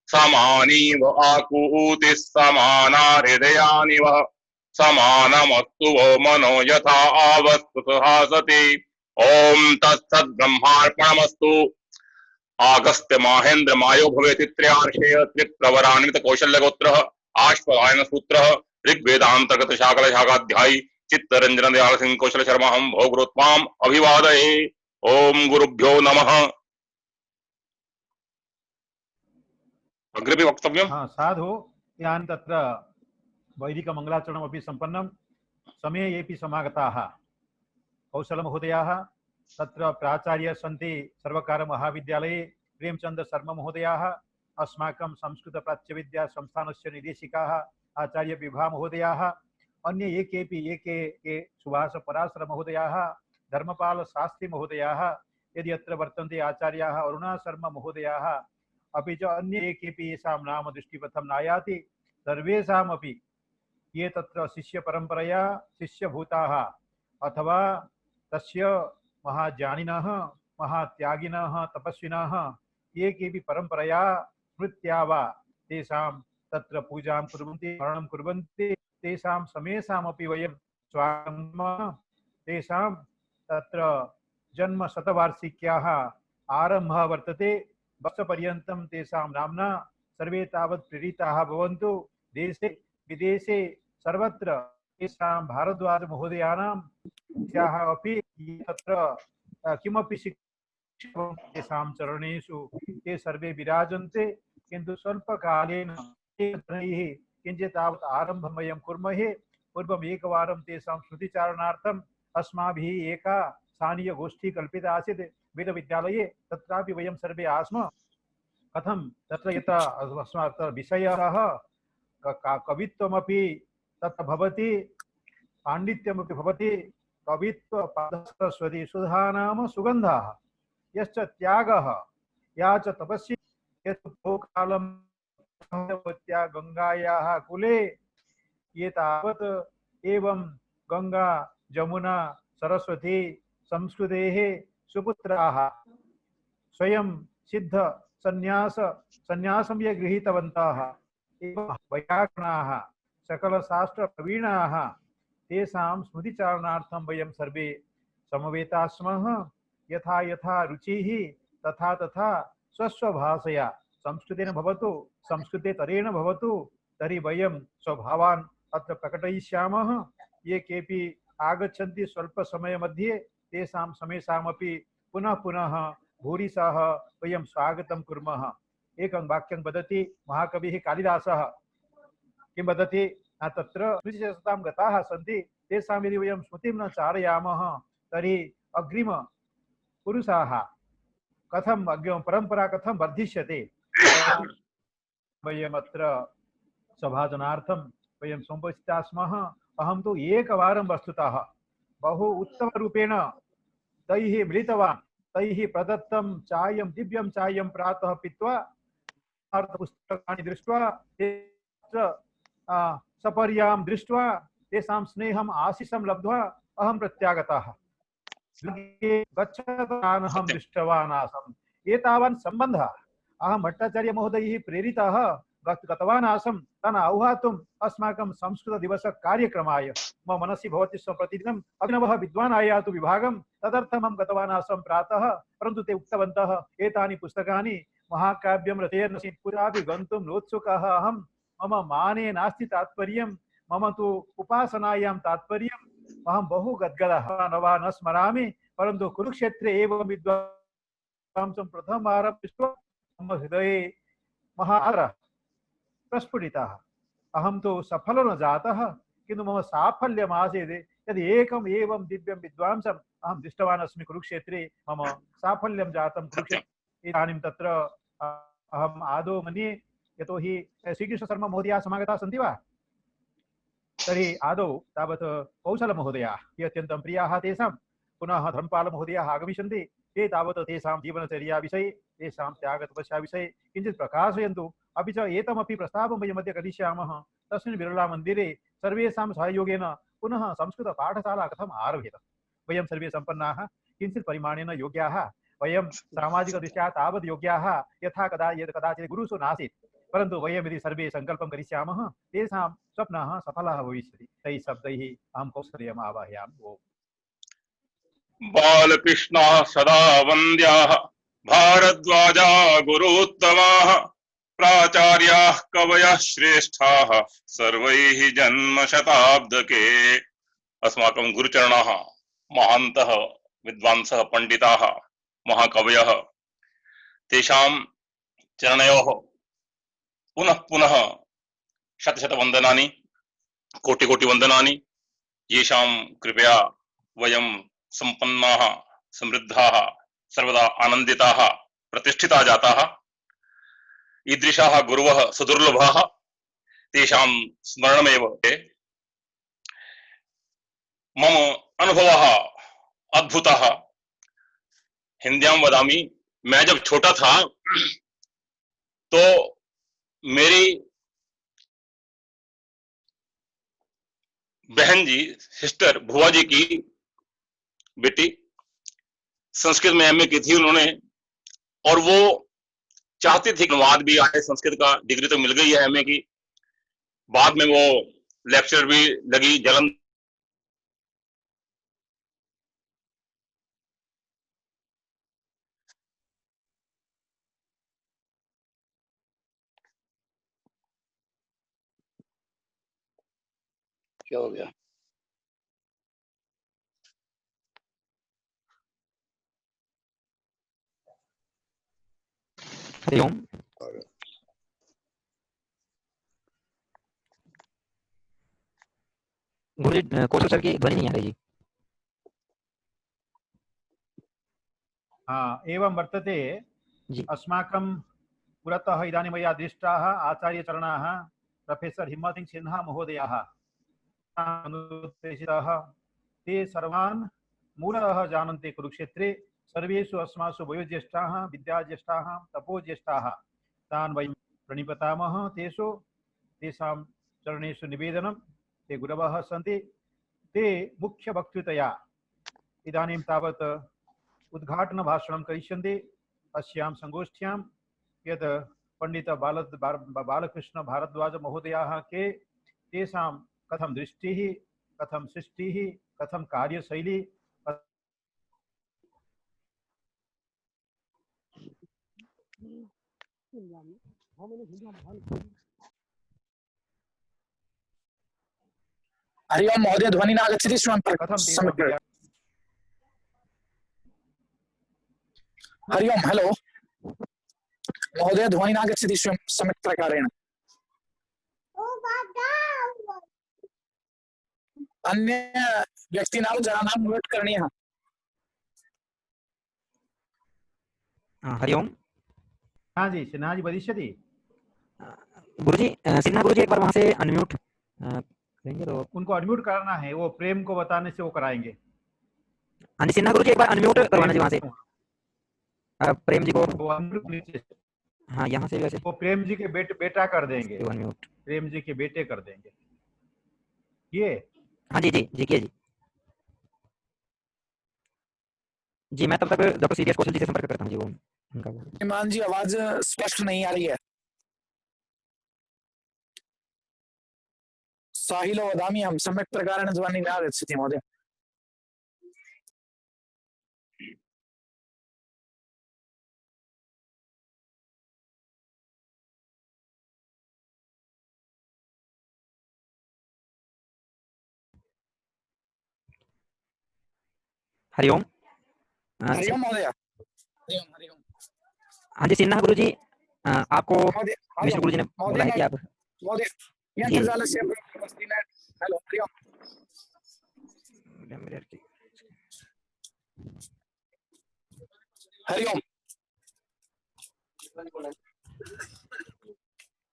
समानीव आकूतिः समाना हृदयानिव समानमस्तु वो मनो यथा आवस्तु सति। ओम तत्सद्ब्रह्मार्पणमस्तु। आगस्त्य माहेन्द्र मायो भवेति त्रयार्षेय त्रिप्रवरान्वित कौशल्यगोत्रः आश्वलायन सूत्रः ऋग्वेदान्तर्गत शाकल शाखाध्यायी चित्तरंजन दयाल सिंह कौशल शर्मा हम भोगरोत्माम अभिवादये। ओम गुरुभ्यो नमः। अग्रे वक्तव्यम्। साधु यानि तत्र वैदिक मंगलाचरणमपि सम्पन्नं समये येपि समागताः कौशलमहोदयाः तत्र प्राचार्य सन्ति सर्वकार महाविद्यालये प्रेमचंद शर्मा महोदयाः अस्माकं संस्कृत प्राच्यविद्या संस्थानस्य निर्देशिकाः आचार्य विभा महोदयाः अन्ये ये सुभाष पराशर महोदयाः धर्मपाल शास्त्री महोदयाः यदि अत्र वर्तन्ते आचार्याः अरुणा शर्मा महोदयाः अपि च अन्ये केपि येषां नाम दृष्टिपथं नायाति सर्वेषामपि ये तत्र शिष्य परंपरया शिष्यभूताः अथवा तस्य महाज्ञानिनः महात्यागिनः तपस्विनः ये केपि परंपरया स्मृत्या वा तेषां तत्र पूजां कुर्वन्ति स्मरणं कुर्वन्ति तेषां समेषामपि वयं स्वागतं तेषां तत्र जन्म शतवार्षिक्याः आरम्भः वर्तते वर्षपर्यन्तं तेषां नाम्ना सर्वे तावत् प्रेरिताः भवन्तु। देशे विदेशे सर्वत्र तेषां भारद्वाज महोदयानां अपि तत्र किमपि शिक्षणं तेषां चरणेषु ते सर्वे विराजन्ते किन्तु स्वल्पकालेन किञ्चित् तावत् आरम्भं वयं कुर्महे। पूर्वम् एकवारं तेषां स्मृतिचारणार्थम् अस्माभिः एका स्थानीयगोष्ठी कल्पिता आसीत् वेदविद्यालये तत्रापि वयं सर्वे आस्म। कथं तत्र यथा अस्माकं विषयः कवित्वमपि तत्र भवति पाण्डित्यमपि भवति कवित्व सरस्वती सुधा नाम सुगन्धः यश्च त्यागः या च तपस्वी यत् बहुकालं गंगायाः कुले ये तावत् एवं गंगा जमुना सरस्वती संस्कृतेः सुपुत्राः स्वयं सिद्ध संन्यासं ये गृहीतवन्तः एवं वैयाकरणाः सकलशास्त्र प्रवीणाः तेषां स्मृतिचारणार्थं वयं सर्वे समवेता स्मः। यथा यथा रुचिः तथा तथा स्वस्वभाषया संस्कृतेन भवतु संस्कृतेतरेण भवतु तर्हि वयं स्वभावान् अत्र प्रकटयिष्यामः। ये केपि आगच्छन्ति स्वल्पसमयमध्ये तेषां समेषामपि पुनः पुनः भूरिशः वयं स्वागतं कुर्मः। एकं वाक्यं वदति महाकविः कालिदासः किं वदति तत्र स्मृतिशतां गताः सन्ति तेषां यदि वयं स्मृतिं न चारयामः तर्हि अग्रिम पुरुषाः कथं परंपरा कथं वर्धिष्यते। वयम् अत्र सभाजनार्थं वयं समुपस्थिताः स्मः। अहं तु एकवारं वस्तुतः बहु उत्तमरूपेण तैः मिलितवान्। तैः प्रदत्तं चायं दिव्यं चायं प्रातः पीत्वा पुस्तकानि दृष्ट्वा सपर्यां दृष्ट्वा तेषां स्नेहम् आशीषं लब्ध्वा अहं प्रत्यागतः। गच्छतानहं दृष्टवान् आसम्। एतावान् सम्बन्धः अहं भट्टाचार्य महोदयैः प्रेरितः गतवान् आसम् तान् आह्वातुम् अस्माकं संस्कृतदिवस कार्यक्रमाय। मम मनसि भवति स्म प्रतिदिनम् अभिनवः विद्वान् आयातु विभागं तदर्थम् अहं गतवान् आसम् प्रातः। परन्तु ते उक्तवन्तः एतानि पुस्तकानि महाकाव्यं रचयन् कुत्रापि गन्तुं नोत्सुकः अहम्। मम माने नास्ति तात्पर्यं मम तु उपासनायां तात्पर्यम्। अहं बहु गद्गदः न वा न स्मरामि परन्तु कुरुक्षेत्रे एव विद्वांसं प्रथमवारं दृष्ट्वा मम हृदये महाआदरः प्रस्फुटितः। अहं तु सफलो न जातः किन्तु मम साफल्यम् आसीत् यदि एकम् एवं दिव्यं विद्वांसम् अहं दृष्टवान् अस्मि कुरुक्षेत्रे मम साफल्यं जातं कुरुक्षेत्रे। इदानीं तत्र अहम् आदौ मन्ये यतोहि श्रीकृष्णशर्मा महोदयाः समागताः सन्ति वा तर्हि आदौ तावत् कौशलमहोदयाः ये अत्यन्तं प्रियाः तेषां पुनः धर्मपालमहोदयाः आगमिष्यन्ति। ते तावत् तेषां जीवनचर्याविषये तेषां त्यागतपस्याविषये किञ्चित् प्रकाशयन्तु। अपि च एतमपि प्रस्तावं वयम् अद्य करिष्यामः। तस्मिन् बिरलामन्दिरे सर्वेषां सहयोगेन पुनः संस्कृतपाठशाला कथम् आरभ्येत। वयं सर्वे सम्पन्नाः किञ्चित् परिमाणेन योग्याः वयं सामाजिकदृष्ट्या तावत् योग्याः यथा कदाचित् गुरुषु नासीत् परन्तु वयं यदि सर्वे सङ्कल्पं करिष्यामः तेषां स्वप्नः सफलः भविष्यति। तैः शब्दैः अहं कौसल्यम् आवाहयामि। ओम्। बालकृष्णाः सदा वन्द्याः भारद्वाजा गुरुत्तमाः प्राचार्याः कवयः श्रेष्ठाः सर्वैः जन्मशताब्दके। अस्माकं गुरुचरणाः महान्तः विद्वांसः पंडिताः महाकवयः तेषां चरणयोः पुनः पुनः शतशतवन्दनानि कोटिकोटिवन्दनानि। येषां कृपया वयं सम्पन्नाः समृद्धाः सर्वदा आनन्दिताः प्रतिष्ठिता जाताः। ईदृशाः गुरवः सुदुर्लभाः तेषां स्मरणमेव मम अनुभवः अद्भुतः। हिंदियां वदामि, मैं जब छोटा था तो मेरी बहन जी, सिस्टर, भुआ जी की बेटी संस्कृत में एमए की थी उन्होंने, और वो चाहती थी अनुवाद भी आए, संस्कृत का डिग्री तो मिल गई है एमए की। बाद में वो लेक्चर भी लगी जलन क्या हो गया। हरिओम। गुरुजी कौशल सर की ध्वनि नहीं आ रही जी। एवं वर्तते जी। अस्माकं पुरतः इदानीं मया दृष्टाः आचार्यचरणाः प्रोफेसर् हिम्मत् सिंह सिन्हा महोदयाः अनुद्देशिताः। ते सर्वान् मूलतः जानन्ति कुरुक्षेत्रे सर्वेषु अस्मासु वयोज्येष्ठाः विद्याज्येष्ठाः तपोज्येष्ठाः तान् वयं प्रणिपतामः। तेषां चरणेषु निवेदनं। ते गुरवः सन्ति। ते मुख्यवक्तृतया इदानीं तावत् उद्घाटनभाषणं करिष्यन्ति अस्यां संगोष्ठ्यां। यत् पंडित बालकृष्ण भारद्वाज महोदयाः के तेषां कथं दृष्टिः, कथं सृष्टिः, कथं कार्यशैली हरि ओम महोदय, ध्वनि न आगच्छति स्वयं कथं सम्यक्। हरि ओम, हेलो महोदय, ध्वनि न आगच्छति स्वयं सम्यक् प्रकारेण। अन्य व्यक्तीनां जनानां म्यूट् करणीयः। हरि ओम। हाँ जी, सिन्हा जी वदिष्यति। गुरुजी सिन्हा गुरुजी एक बार वहां से अनम्यूट करेंगे तो उनको अनम्यूट करना है, वो प्रेम को बताने से वो कराएंगे। हाँ जी, सिन्हा गुरुजी एक बार अनम्यूट करवाना जी वहां से प्रेम जी को। वो अनम्यूट, हाँ यहाँ से वैसे वो प्रेम जी के बेटा कर देंगे, अनम्यूट प्रेम जी के बेटे कर देंगे। ये हाँ जी जी जी किए जी। जी मैं तब तक डॉक्टर सीरियस कौशल जी से संपर्क करता हूँ जी। वो उनका ईमान जी, आवाज स्पष्ट नहीं आ रही है। साहिलो वदामि अहं सम्यक् प्रकारेण ध्वनिः न आगच्छति महोदय। हरि ओम। हरि ओम महोदय। हरि ओम, हरि ओम। हाँ जी सिन्हा गुरुजी, आपको महोदय, विष्णु गुरुजी ने बोला है कि आप महोदय यन्त्रजालस्य अस्ति न। हेलो, हरि ओम। हरि ओम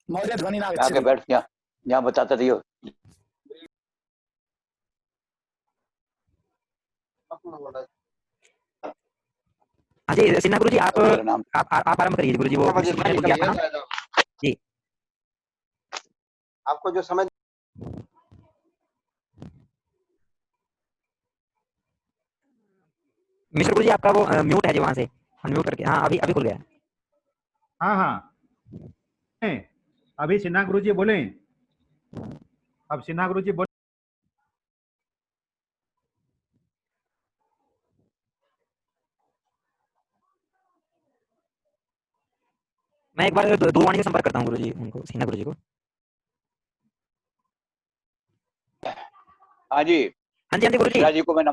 महोदय, ध्वनि न आगच्छति। आके बैठ, यहाँ बताते रहियो। हाँ जी सिन्हा गुरुजी, आप नाम आरंभ करिए गुरुजी। वो विष्णु गुरुजी ने बोल दिया था ना जी। आपको जो समझ मिश्र गुरुजी आपका वो म्यूट है जी, वहां से अनम्यूट करके। हाँ अभी अभी खुल गया। हाँ हाँ, अभी सिन्हा गुरु जी बोले, अब सिन्हा गुरु जी बोले। मैं एक बार दूरवाणी से संपर्क करता हूँ गुरुजी, उनको सिन्हा गुरुजी को। हाँ जी, हाँ जी, हाँ जी गुरुजी। मिश्रा जी को मैं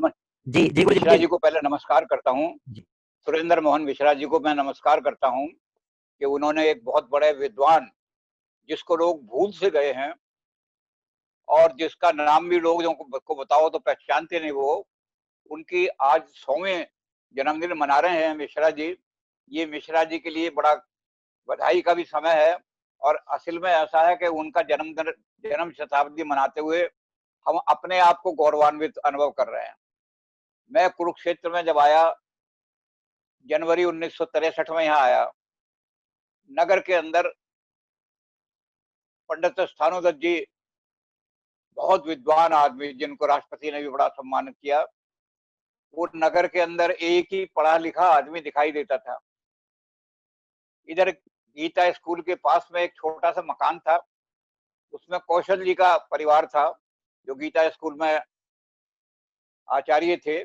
जी जी गुरुजी, मिश्रा बोलिए। जी को पहले नमस्कार करता हूँ। जी सुरेंद्र मोहन मिश्रा जी को मैं नमस्कार करता हूँ कि उन्होंने एक बहुत बड़े विद्वान, जिसको लोग भूल से गए हैं और जिसका नाम भी लोग को बताओ तो पहचानते नहीं, वो उनकी आज 100वें जन्मदिन मना रहे हैं मिश्रा जी। ये मिश्रा जी के लिए बड़ा बधाई का भी समय है और असल में ऐसा है कि उनका जन्म शताब्दी मनाते हुए हम अपने आप को गौरवान्वित अनुभव कर रहे हैं। मैं कुरुक्षेत्र में जब आया, जनवरी 1963 में यहाँ आया, नगर के अंदर पंडित स्थानोदत्त जी, बहुत विद्वान आदमी जिनको राष्ट्रपति ने भी बड़ा सम्मानित किया, वो नगर के अंदर एक ही पढ़ा लिखा आदमी दिखाई देता था। इधर गीता स्कूल के पास में एक छोटा सा मकान था, उसमें कौशल जी का परिवार था, जो गीता स्कूल में आचार्य थे।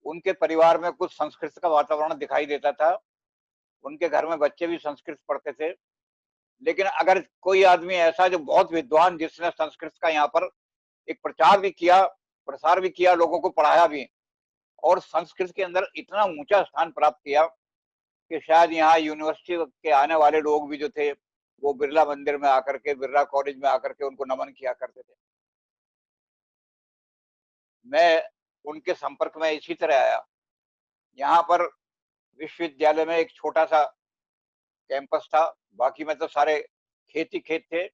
उनके परिवार में कुछ संस्कृत का वातावरण दिखाई देता था, उनके घर में बच्चे भी संस्कृत पढ़ते थे। लेकिन अगर कोई आदमी ऐसा जो बहुत विद्वान, जिसने संस्कृत का यहाँ पर एक प्रचार भी किया, प्रसार भी किया, लोगों को पढ़ाया भी और संस्कृत के अंदर इतना ऊंचा स्थान प्राप्त किया कि शायद यहाँ यूनिवर्सिटी के आने वाले लोग भी जो थे, वो बिरला मंदिर में आकर के, बिरला कॉलेज में आकर के उनको नमन किया करते थे। मैं उनके संपर्क में इसी तरह आया। यहाँ पर विश्वविद्यालय में एक छोटा सा कैंपस था, बाकी में तो सारे खेत ही खेत थे।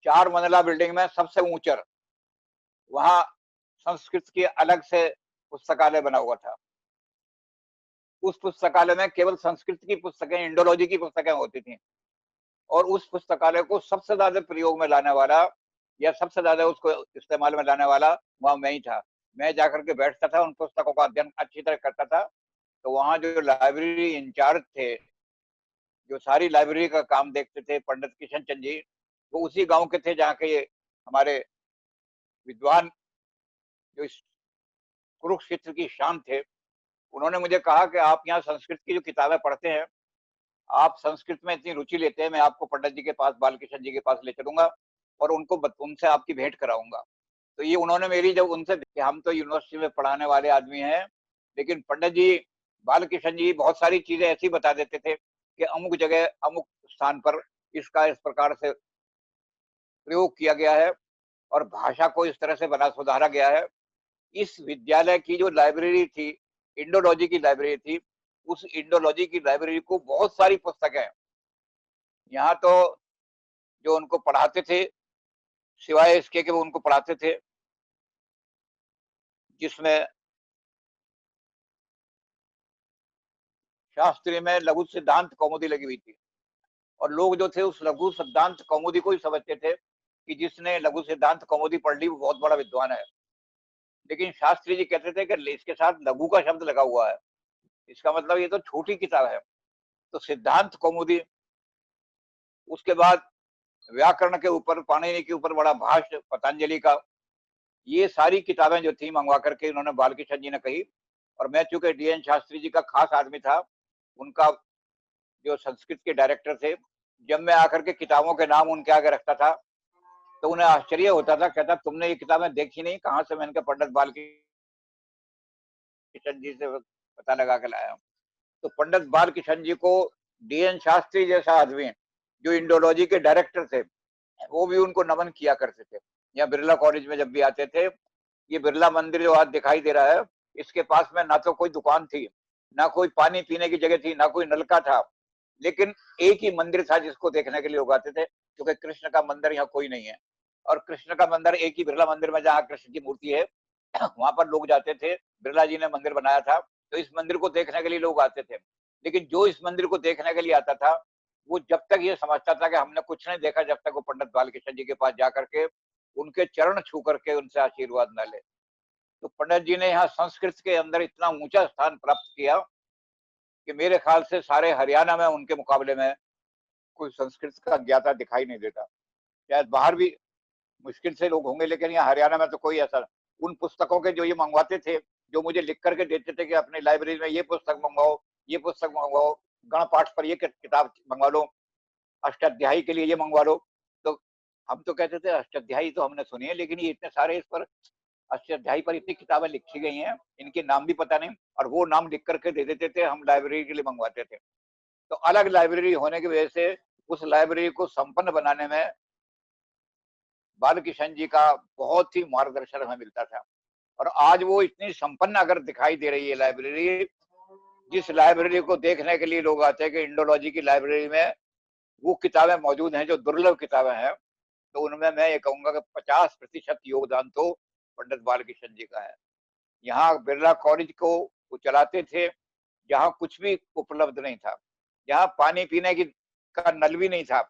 4 मंजिला बिल्डिंग में सबसे ऊंचर, वहां संस्कृत की अलग से पुस्तकालय बना हुआ था। उस पुस्तकालय में केवल संस्कृत की पुस्तकें, इंडोलॉजी की पुस्तकें होती थी और उस पुस्तकालय को सबसे ज्यादा प्रयोग में लाने वाला या सबसे ज्यादा उसको इस्तेमाल में लाने वाला वहां मैं ही था। मैं जाकर के बैठता था, उन पुस्तकों का अध्ययन अच्छी तरह करता था। तो वहां जो लाइब्रेरी इंचार्ज थे, जो सारी लाइब्रेरी का काम देखते थे, पंडित किशन चंद जी, वो उसी गांव के थे जहाँ के ये हमारे विद्वान, जो इस कुरुक्षेत्र की शान थे। उन्होंने मुझे कहा कि आप यहाँ संस्कृत की जो किताबें पढ़ते हैं, आप संस्कृत में इतनी रुचि लेते हैं, मैं आपको पंडित जी के पास, बालकिशन जी के पास ले चलूंगा और उनसे आपकी भेंट कराऊंगा। तो ये उन्होंने मेरी जब उनसे कि हम तो यूनिवर्सिटी में पढ़ाने वाले आदमी हैं, लेकिन पंडित जी, बालकिशन जी बहुत सारी चीजें ऐसी बता देते थे कि अमुक जगह, अमुक स्थान पर इसका इस प्रकार से प्रयोग किया गया है और भाषा को इस तरह से बना सुधारा गया है। इस विद्यालय की जो लाइब्रेरी थी, इंडोलॉजी की लाइब्रेरी थी, उस इंडोलॉजी की लाइब्रेरी को बहुत सारी पुस्तकें, यहाँ तो जो उनको पढ़ाते थे, सिवाय इसके कि वो उनको पढ़ाते थे, जिसमें शास्त्री में लघु सिद्धांत कौमुदी लगी हुई थी और लोग जो थे उस लघु सिद्धांत कौमुदी को ही समझते थे कि जिसने लघु सिद्धांत कौमुदी पढ़ ली वो बहुत बड़ा विद्वान है। लेकिन शास्त्री जी कहते थे कि इसके साथ लघु का शब्द लगा हुआ है, इसका मतलब ये तो छोटी किताब है। तो सिद्धांत कौमुदी, उसके बाद व्याकरण के ऊपर, पाणिनि के ऊपर बड़ा भाष्य पतंजलि का, ये सारी किताबें जो थी मंगवा करके इन्होंने, बालकिशन जी ने कही। और मैं चूंकि डीएन शास्त्री जी का खास आदमी था, उनका जो संस्कृत के डायरेक्टर थे, जब मैं आकर के किताबों के नाम उनके आगे रखता था तो उन्हें आश्चर्य होता था। कहता, तुमने ये किताबें देखी नहीं? कहाँ से? मैंने कहा, पंडित बालकिशन जी से पता लगा के लाया। तो पंडित बालकिशन जी को डीएन शास्त्री जैसा आदमी, जो इंडोलॉजी के डायरेक्टर थे, वो भी उनको नमन किया करते थे। या बिरला कॉलेज में जब भी आते थे, ये बिरला मंदिर जो आज दिखाई दे रहा है, इसके पास में ना तो कोई दुकान थी, ना कोई पानी पीने की जगह थी, ना कोई नलका था, लेकिन एक ही मंदिर था जिसको देखने के लिए लोग आते थे, क्योंकि कृष्ण का मंदिर यहाँ कोई नहीं है। और कृष्ण का मंदिर एक ही बिरला मंदिर में, जहाँ कृष्ण की मूर्ति है, वहां पर लोग जाते थे। बिरला जी ने मंदिर बनाया था, तो इस मंदिर को देखने के लिए लोग आते थे। लेकिन जो इस मंदिर को देखने के लिए आता था, वो जब तक ये समझता था कि हमने कुछ नहीं देखा, जब तक वो पंडित बालकिशन जी के पास जाकर के उनके चरण छू करके उनसे आशीर्वाद न ले। तो पंडित जी ने यहाँ संस्कृत के अंदर इतना ऊंचा स्थान प्राप्त किया कि मेरे ख्याल से सारे हरियाणा में उनके मुकाबले में कोई संस्कृत का ज्ञाता दिखाई नहीं देता। शायद बाहर भी मुश्किल से लोग होंगे, लेकिन यहाँ हरियाणा में तो कोई ऐसा, उन पुस्तकों के जो ये मंगवाते थे, जो मुझे लिख करके देते थे कि अपनी लाइब्रेरी में ये पुस्तक मंगवाओ, ये पुस्तक मंगवाओ, गणपाठ पर ये किताब मंगवा लो, अष्टाध्यायी के लिए ये मंगवा लो। तो हम तो कहते थे अष्टाध्यायी तो हमने सुनी है, लेकिन ये इतने सारे इस पर, अष्टाध्यायी पर इतनी किताबें लिखी गई हैं, इनके नाम भी पता नहीं, और वो नाम लिख करके दे देते थे, हम लाइब्रेरी के लिए मंगवाते थे। तो अलग लाइब्रेरी होने की वजह से उस लाइब्रेरी को संपन्न बनाने में बालकिशन जी का बहुत ही मार्गदर्शन हमें मिलता था। और आज वो इतनी संपन्न अगर दिखाई दे रही है लाइब्रेरी, जिस लाइब्रेरी को देखने के लिए लोग आते हैं कि इंडोलॉजी की लाइब्रेरी में वो किताबें मौजूद हैं जो दुर्लभ किताबें हैं, तो उनमें मैं ये कहूंगा कि 50% योगदान तो पंडित बालकिशन जी का है। यहाँ बिरला कॉलेज को वो चलाते थे, जहाँ कुछ भी उपलब्ध नहीं था, जहाँ पानी पीने की का नल भी नहीं था,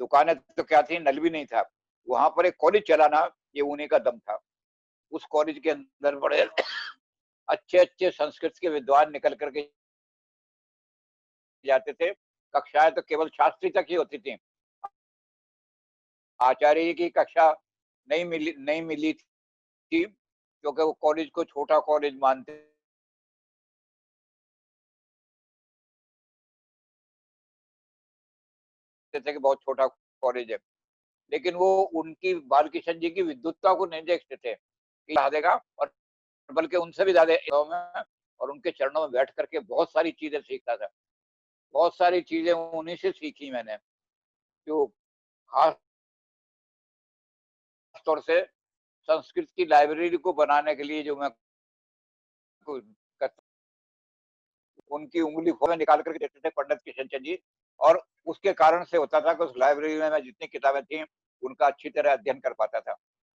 दुकानें तो क्या थी, नल भी नहीं था, वहां पर एक कॉलेज चलाना ये उन्हीं का दम था। उस कॉलेज के अंदर बड़े अच्छे अच्छे संस्कृत के विद्वान निकल करके जाते थे। कक्षाएं तो केवल शास्त्री तक ही होती थी, आचार्य की कक्षा नहीं मिली थी, क्योंकि वो कॉलेज को छोटा कॉलेज मानते थे कि बहुत छोटा कॉलेज है। लेकिन वो उनकी बालकिशन जी की विद्वत्ता को नहीं देखते थे कि ला देगा, और बल्कि उनसे भी ज्यादा में, और उनके चरणों में बैठ करके बहुत सारी चीजें सीखता था। बहुत सारी चीजें उन्हीं से सीखी मैंने, जो खास तौर से संस्कृत की लाइब्रेरी को बनाने के लिए जो मैं उनकी उंगली में निकाल करके देते थे पंडित किशन चंद जी। और उसके कारण से होता था कि उस लाइब्रेरी में मैं जितनी किताबें थी उनका अच्छी तरह अध्ययन कर पाता था।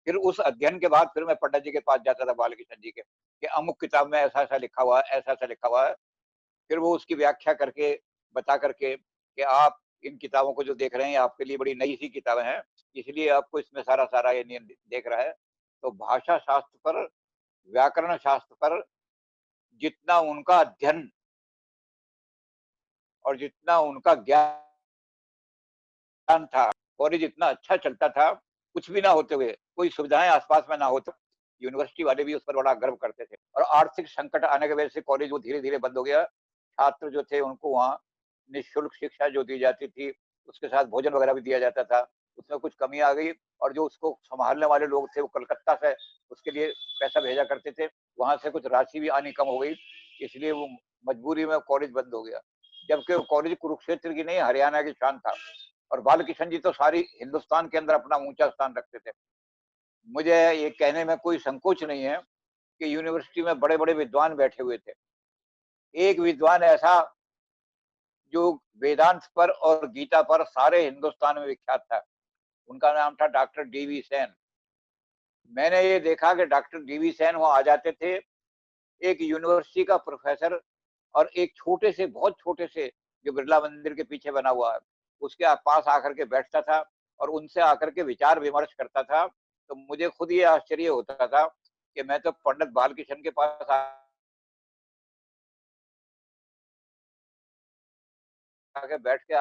फिर उस अध्ययन के बाद फिर मैं पंडित जी के पास जाता था, बालकिशन जी के, कि अमुक किताब में ऐसा ऐसा लिखा हुआ है, ऐसा ऐसा लिखा हुआ है। फिर वो उसकी व्याख्या करके बता करके कि आप इन किताबों को जो देख रहे हैं आपके लिए बड़ी नई सी किताबें हैं, इसलिए आपको इसमें सारा सारा ये नियम देख रहा है। तो भाषा शास्त्र पर, व्याकरण शास्त्र पर जितना उनका अध्ययन और जितना उनका ज्ञान था, कॉलेज इतना अच्छा चलता था, कुछ भी ना होते हुए, कोई सुविधाएं आसपास में ना हो तो यूनिवर्सिटी वाले भी उस पर बड़ा गर्व करते थे। और आर्थिक संकट आने की वजह से कॉलेज वो धीरे धीरे बंद हो गया। छात्र जो थे उनको वहाँ निःशुल्क शिक्षा जो दी जाती थी, उसके साथ भोजन वगैरह भी दिया जाता था, उसमें कुछ कमी आ गई। और जो उसको संभालने वाले लोग थे वो कलकत्ता से उसके लिए पैसा भेजा करते थे, वहां से कुछ राशि भी आनी कम हो गई, इसलिए वो मजबूरी में कॉलेज बंद हो गया। जबकि वो कॉलेज कुरुक्षेत्र की नहीं, हरियाणा की शान था। और बालकिशन जी तो सारी हिंदुस्तान के अंदर अपना ऊंचा स्थान रखते थे। मुझे ये कहने में कोई संकोच नहीं है कि यूनिवर्सिटी में बड़े बड़े विद्वान बैठे हुए थे। एक विद्वान ऐसा जो वेदांत पर और गीता पर सारे हिंदुस्तान में विख्यात था, उनका नाम था डॉक्टर डीवी सेन। मैंने ये देखा कि डॉक्टर डीवी सेन वहां आ जाते थे, एक यूनिवर्सिटी का प्रोफेसर, और एक छोटे से, बहुत छोटे से, जो बिरला मंदिर के पीछे बना हुआ है, उसके पास आकर के बैठता था और उनसे आकर के विचार विमर्श करता था। तो मुझे खुद ये आश्चर्य होता था कि मैं तो पंडित बालकिशन के पास आके बैठ के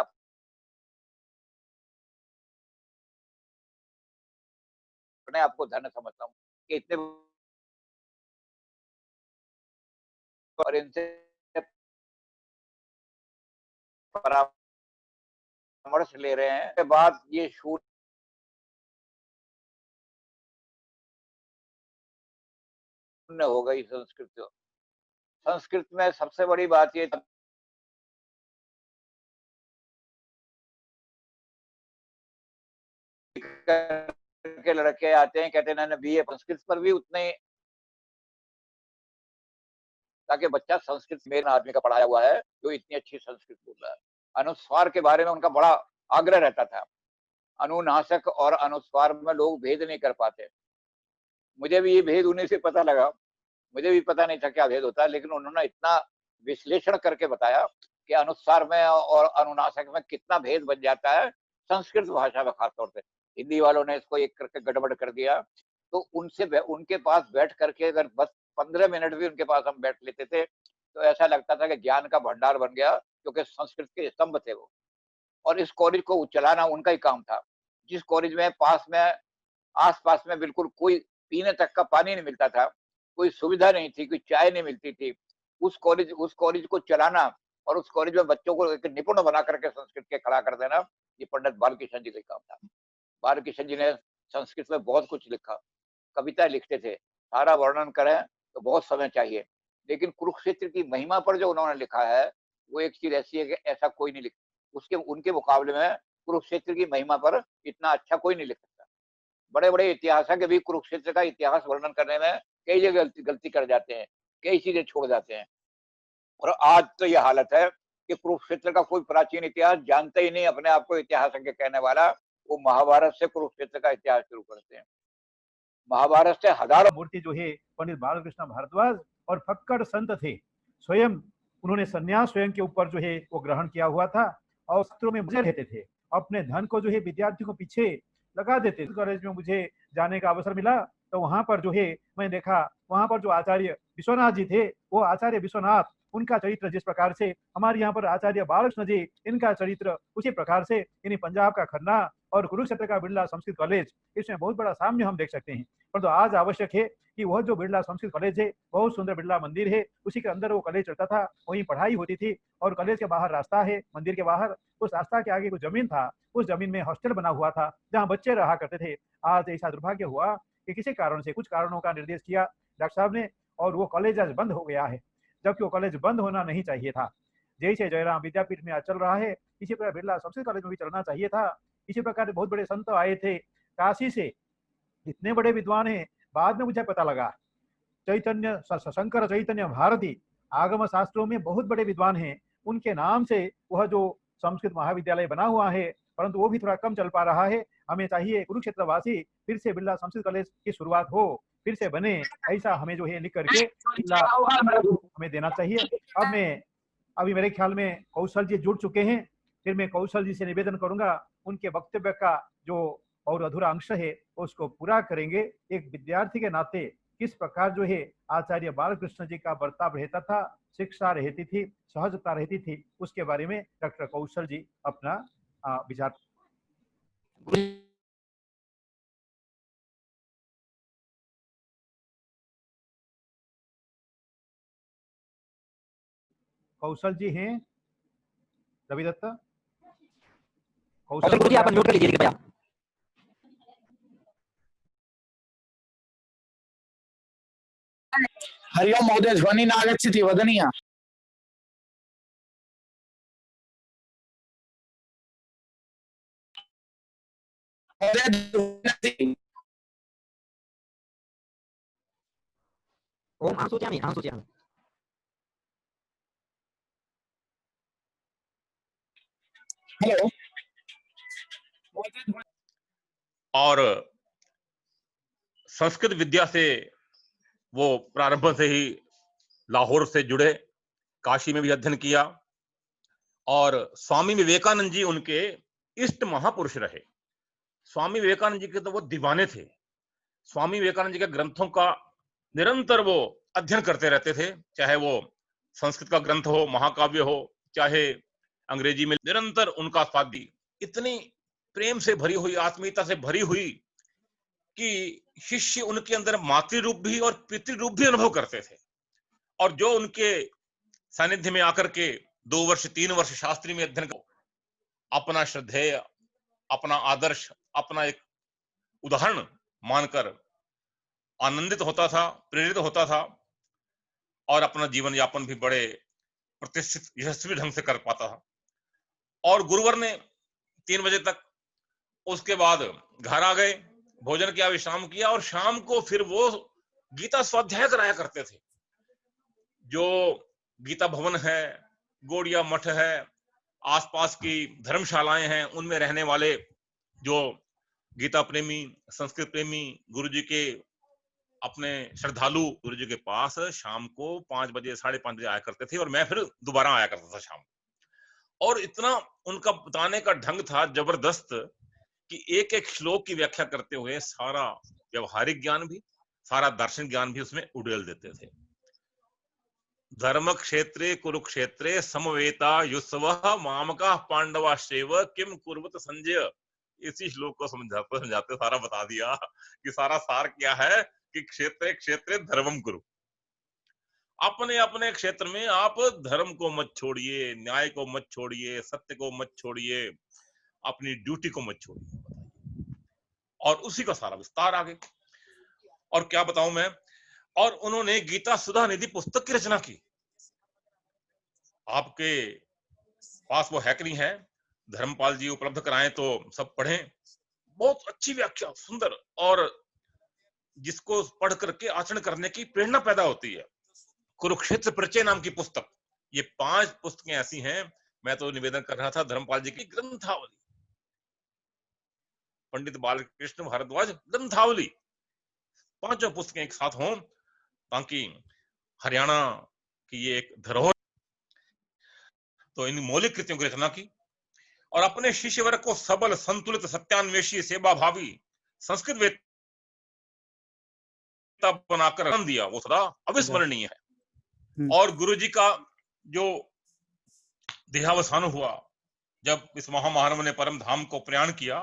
अपने आप को धन्य समझता हूँ कि इतने, और इनसे परामर्श ले रहे हैं के बाद ये शून्य हो गई संस्कृत। संस्कृत में सबसे बड़ी बात ये के लड़के आते हैं, कहते हैं बीए संस्कृत पर भी उतने, ताकि बच्चा संस्कृत मेरे आदमी का पढ़ाया हुआ है जो इतनी अच्छी संस्कृत बोल रहा है। अनुस्वार के बारे में उनका बड़ा आग्रह रहता था। अनुनासिक और अनुस्वार में लोग भेद नहीं कर पाते। मुझे भी ये भेद उन्हीं से पता लगा, मुझे भी पता नहीं था क्या भेद होता है, लेकिन उन्होंने इतना विश्लेषण करके बताया कि अनुस्वार में और अनुनासिक में कितना भेद बन जाता है संस्कृत भाषा में। खासतौर से हिंदी वालों ने इसको एक करके गड़बड़ कर दिया। तो उनके पास बैठ करके अगर बस 15 मिनट भी उनके पास हम बैठ लेते थे तो ऐसा लगता था कि ज्ञान का भंडार बन गया, क्योंकि संस्कृत के स्तंभ थे वो। और इस कॉलेज को चलाना उनका ही काम था। जिस कॉलेज में आस-पास में बिल्कुल कोई पीने तक का पानी नहीं मिलता था, कोई सुविधा नहीं थी, कोई चाय नहीं मिलती थी, उस कॉलेज को चलाना और उस कॉलेज में बच्चों को एक निपुण बना करके संस्कृत के खड़ा कर देना, ये पंडित बालकृष्ण जी का काम था। बालकृष्ण जी ने संस्कृत में बहुत कुछ लिखा, कविता लिखते थे, सारा वर्णन करें तो बहुत समय चाहिए, लेकिन कुरुक्षेत्र की महिमा पर जो उन्होंने लिखा है, वो एक चीज ऐसी है कि ऐसा कोई नहीं लिख उसके उनके मुकाबले में कुरुक्षेत्र की महिमा पर इतना अच्छा कोई नहीं लिख सकता। बड़े-बड़े इतिहासक भी कुरुक्षेत्र का इतिहास वर्णन करने में कई जगह गलती कर जाते हैं, कई चीजें छोड़ जाते हैं। और आज तो ये हालत है कि कुरुक्षेत्र का कोई प्राचीन इतिहास जानता ही नहीं, अपने आप को इतिहासज्ञ कहने वाला, वो महाभारत से कुरुक्षेत्र का इतिहास शुरू करते हैं। महाभारत से हजारों मूर्ति जो है पंडित बालकृष्ण भारद्वाज और फक्कड़ संत थे। स्वयं उन्होंने संन्यास स्वयं के ऊपर जो है वो ग्रहण किया हुआ था और सत्रों में मजे रहते थे। अपने धन को जो है विद्यार्थियों को पीछे लगा देते थे। कॉलेज में मुझे जाने का अवसर मिला तो वहां पर जो है मैं देखा, वहां पर जो आचार्य विश्वनाथ जी थे, वो आचार्य विश्वनाथ, उनका चरित्र जिस प्रकार से हमारे यहाँ पर आचार्य बालकृष्ण जी, इनका चरित्र उसी प्रकार से यानी पंजाब का खन्ना और कुरुक्षेत्र का बिरला संस्कृत कॉलेज, इसमें बहुत बड़ा साम्य हम देख सकते हैं। परंतु आज आवश्यक है कि वह जो बिरला संस्कृत कॉलेज है, बहुत सुंदर बिरला मंदिर है, उसी के अंदर वो कॉलेज चलता था, वहीं पढ़ाई होती थी और कॉलेज के बाहर रास्ता है, मंदिर के बाहर, उस रास्ता के आगे कुछ जमीन था, उस जमीन में हॉस्टल बना हुआ था जहाँ बच्चे रहा करते थे। आज ऐसा दुर्भाग्य हुआ कि किसी कारण से, कुछ कारणों का निर्देश किया डॉक्टर साहब ने और वो कॉलेज आज बंद हो गया है, जबकि वो कॉलेज बंद होना नहीं चाहिए था। जैसे जयराम विद्यापीठ में आज चल रहा है, इसी प्रकार बिरला संस्कृत कॉलेज में भी चलना चाहिए था। इसी प्रकार बहुत बड़े संत आए थे काशी से, इतने बड़े विद्वान हैं। बाद में मुझे पता लगा चैतन्य शंकर चैतन्य भारती आगम शास्त्रों में बहुत बड़े विद्वान हैं, उनके नाम से वह जो संस्कृत महाविद्यालय बना हुआ है, परंतु वो भी थोड़ा कम चल पा रहा है। हमें चाहिए कुरुक्षेत्र वासी फिर से बिरला संस्कृत कॉलेज की शुरुआत हो, फिर से बने, ऐसा हमें जो है लिख करके हमें देना चाहिए। अभी मेरे ख्याल में कौशल जी जुड़ चुके हैं, फिर मैं कौशल जी से निवेदन करूंगा उनके वक्तव्य का जो और अधूरा अंश है उसको पूरा करेंगे। एक विद्यार्थी के नाते किस प्रकार जो है आचार्य बालकृष्ण जी का बर्ताव रहता था, शिक्षा रहती थी, सहजता रहती थी, उसके बारे में डॉक्टर कौशल जी अपना विचार। कौशल जी हैं? रवि दत्ता कौशल गुरुजी आप अनम्यूट कर लीजिए कृपया। हरि ओम महोदय, ध्वनि न आगच्छति, वदनीय। ओम अहं सूचयामि। हेलो। और संस्कृत विद्या से वो प्रारंभ से ही लाहौर से जुड़े, काशी में भी अध्ययन किया और स्वामी विवेकानंद जी उनके इष्ट महापुरुष रहे। स्वामी विवेकानंद जी के तो वो दीवाने थे। स्वामी विवेकानंद जी के ग्रंथों का निरंतर वो अध्ययन करते रहते थे, चाहे वो संस्कृत का ग्रंथ हो, महाकाव्य हो, चाहे अंग्रेजी में, निरंतर उनका स्वाध्याय इतनी प्रेम से भरी हुई, आत्मीयता से भरी हुई कि शिष्य उनके अंदर मातृ रूप भी और पितृ रूप भी अनुभव करते थे। और जो उनके सानिध्य में आकर के 2 वर्ष 3 वर्ष शास्त्री में अध्ययन कर अपना श्रद्धेय, अपना आदर्श, अपना एक उदाहरण मानकर आनंदित होता था, प्रेरित होता था और अपना जीवन यापन भी बड़े प्रतिष्ठित यशस्वी ढंग से कर पाता था। और गुरुवर ने 3 बजे तक, उसके बाद घर आ गए, भोजन किया, विश्राम किया और शाम को फिर वो गीता स्वाध्याय कराया करते थे। जो गीता भवन है, गोड़िया मठ है, आसपास की धर्मशालाएं हैं, उनमें रहने वाले जो गीता प्रेमी, संस्कृत प्रेमी गुरुजी के अपने श्रद्धालु गुरुजी के पास शाम को 5 बजे 5:30 बजे आया करते थे और मैं फिर दोबारा आया करता था शाम। और इतना उनका बताने का ढंग था जबरदस्त कि एक एक श्लोक की व्याख्या करते हुए सारा व्यवहारिक ज्ञान भी, सारा दार्शनिक ज्ञान भी उसमें उड़ेल देते थे। धर्म क्षेत्रे कुरुक्षेत्रे समवेता युस्वः मामका पांडवाश्चैव किम कुर्वत संजय। इसी श्लोक को समझाते समझाते सारा बता दिया कि सारा सार क्या है कि क्षेत्रे क्षेत्रे धर्मम कुरु। अपने अपने क्षेत्र में आप धर्म को मत छोड़िए, न्याय को मत छोड़िए, सत्य को मत छोड़िए, अपनी ड्यूटी को मत छोड़िए। और उसी का सारा विस्तार आगे। और क्या बताऊं मैं, और उन्होंने गीता सुधा निधि पुस्तक की रचना की। आपके पास वो है कि नहीं है, धर्मपाल जी उपलब्ध कराएं तो सब पढ़ें। बहुत अच्छी व्याख्या, सुंदर, और जिसको पढ़ करके आचरण करने की प्रेरणा पैदा होती है। कुरुक्षेत्र परिचय नाम की पुस्तक, ये 5 पुस्तकें ऐसी हैं। मैं तो निवेदन कर रहा था धर्मपाल जी की ग्रंथावली, पंडित बालकृष्ण भारद्वाज ग्रंथावली, 5 पुस्तकें एक साथ हों, ताकि हरियाणा की ये एक धरोहर। तो इन मौलिक कृतियों की रचना की और अपने शिष्य वर्ग को सबल, संतुलित, सत्यान्वेषी, सेवा भावी संस्कृत वेत्ता बनाकर जन्म दिया, वो सदा अविस्मरणीय है। और गुरुजी का जो देहावसान हुआ, जब इस महामानव ने परम धाम को प्रयाण किया,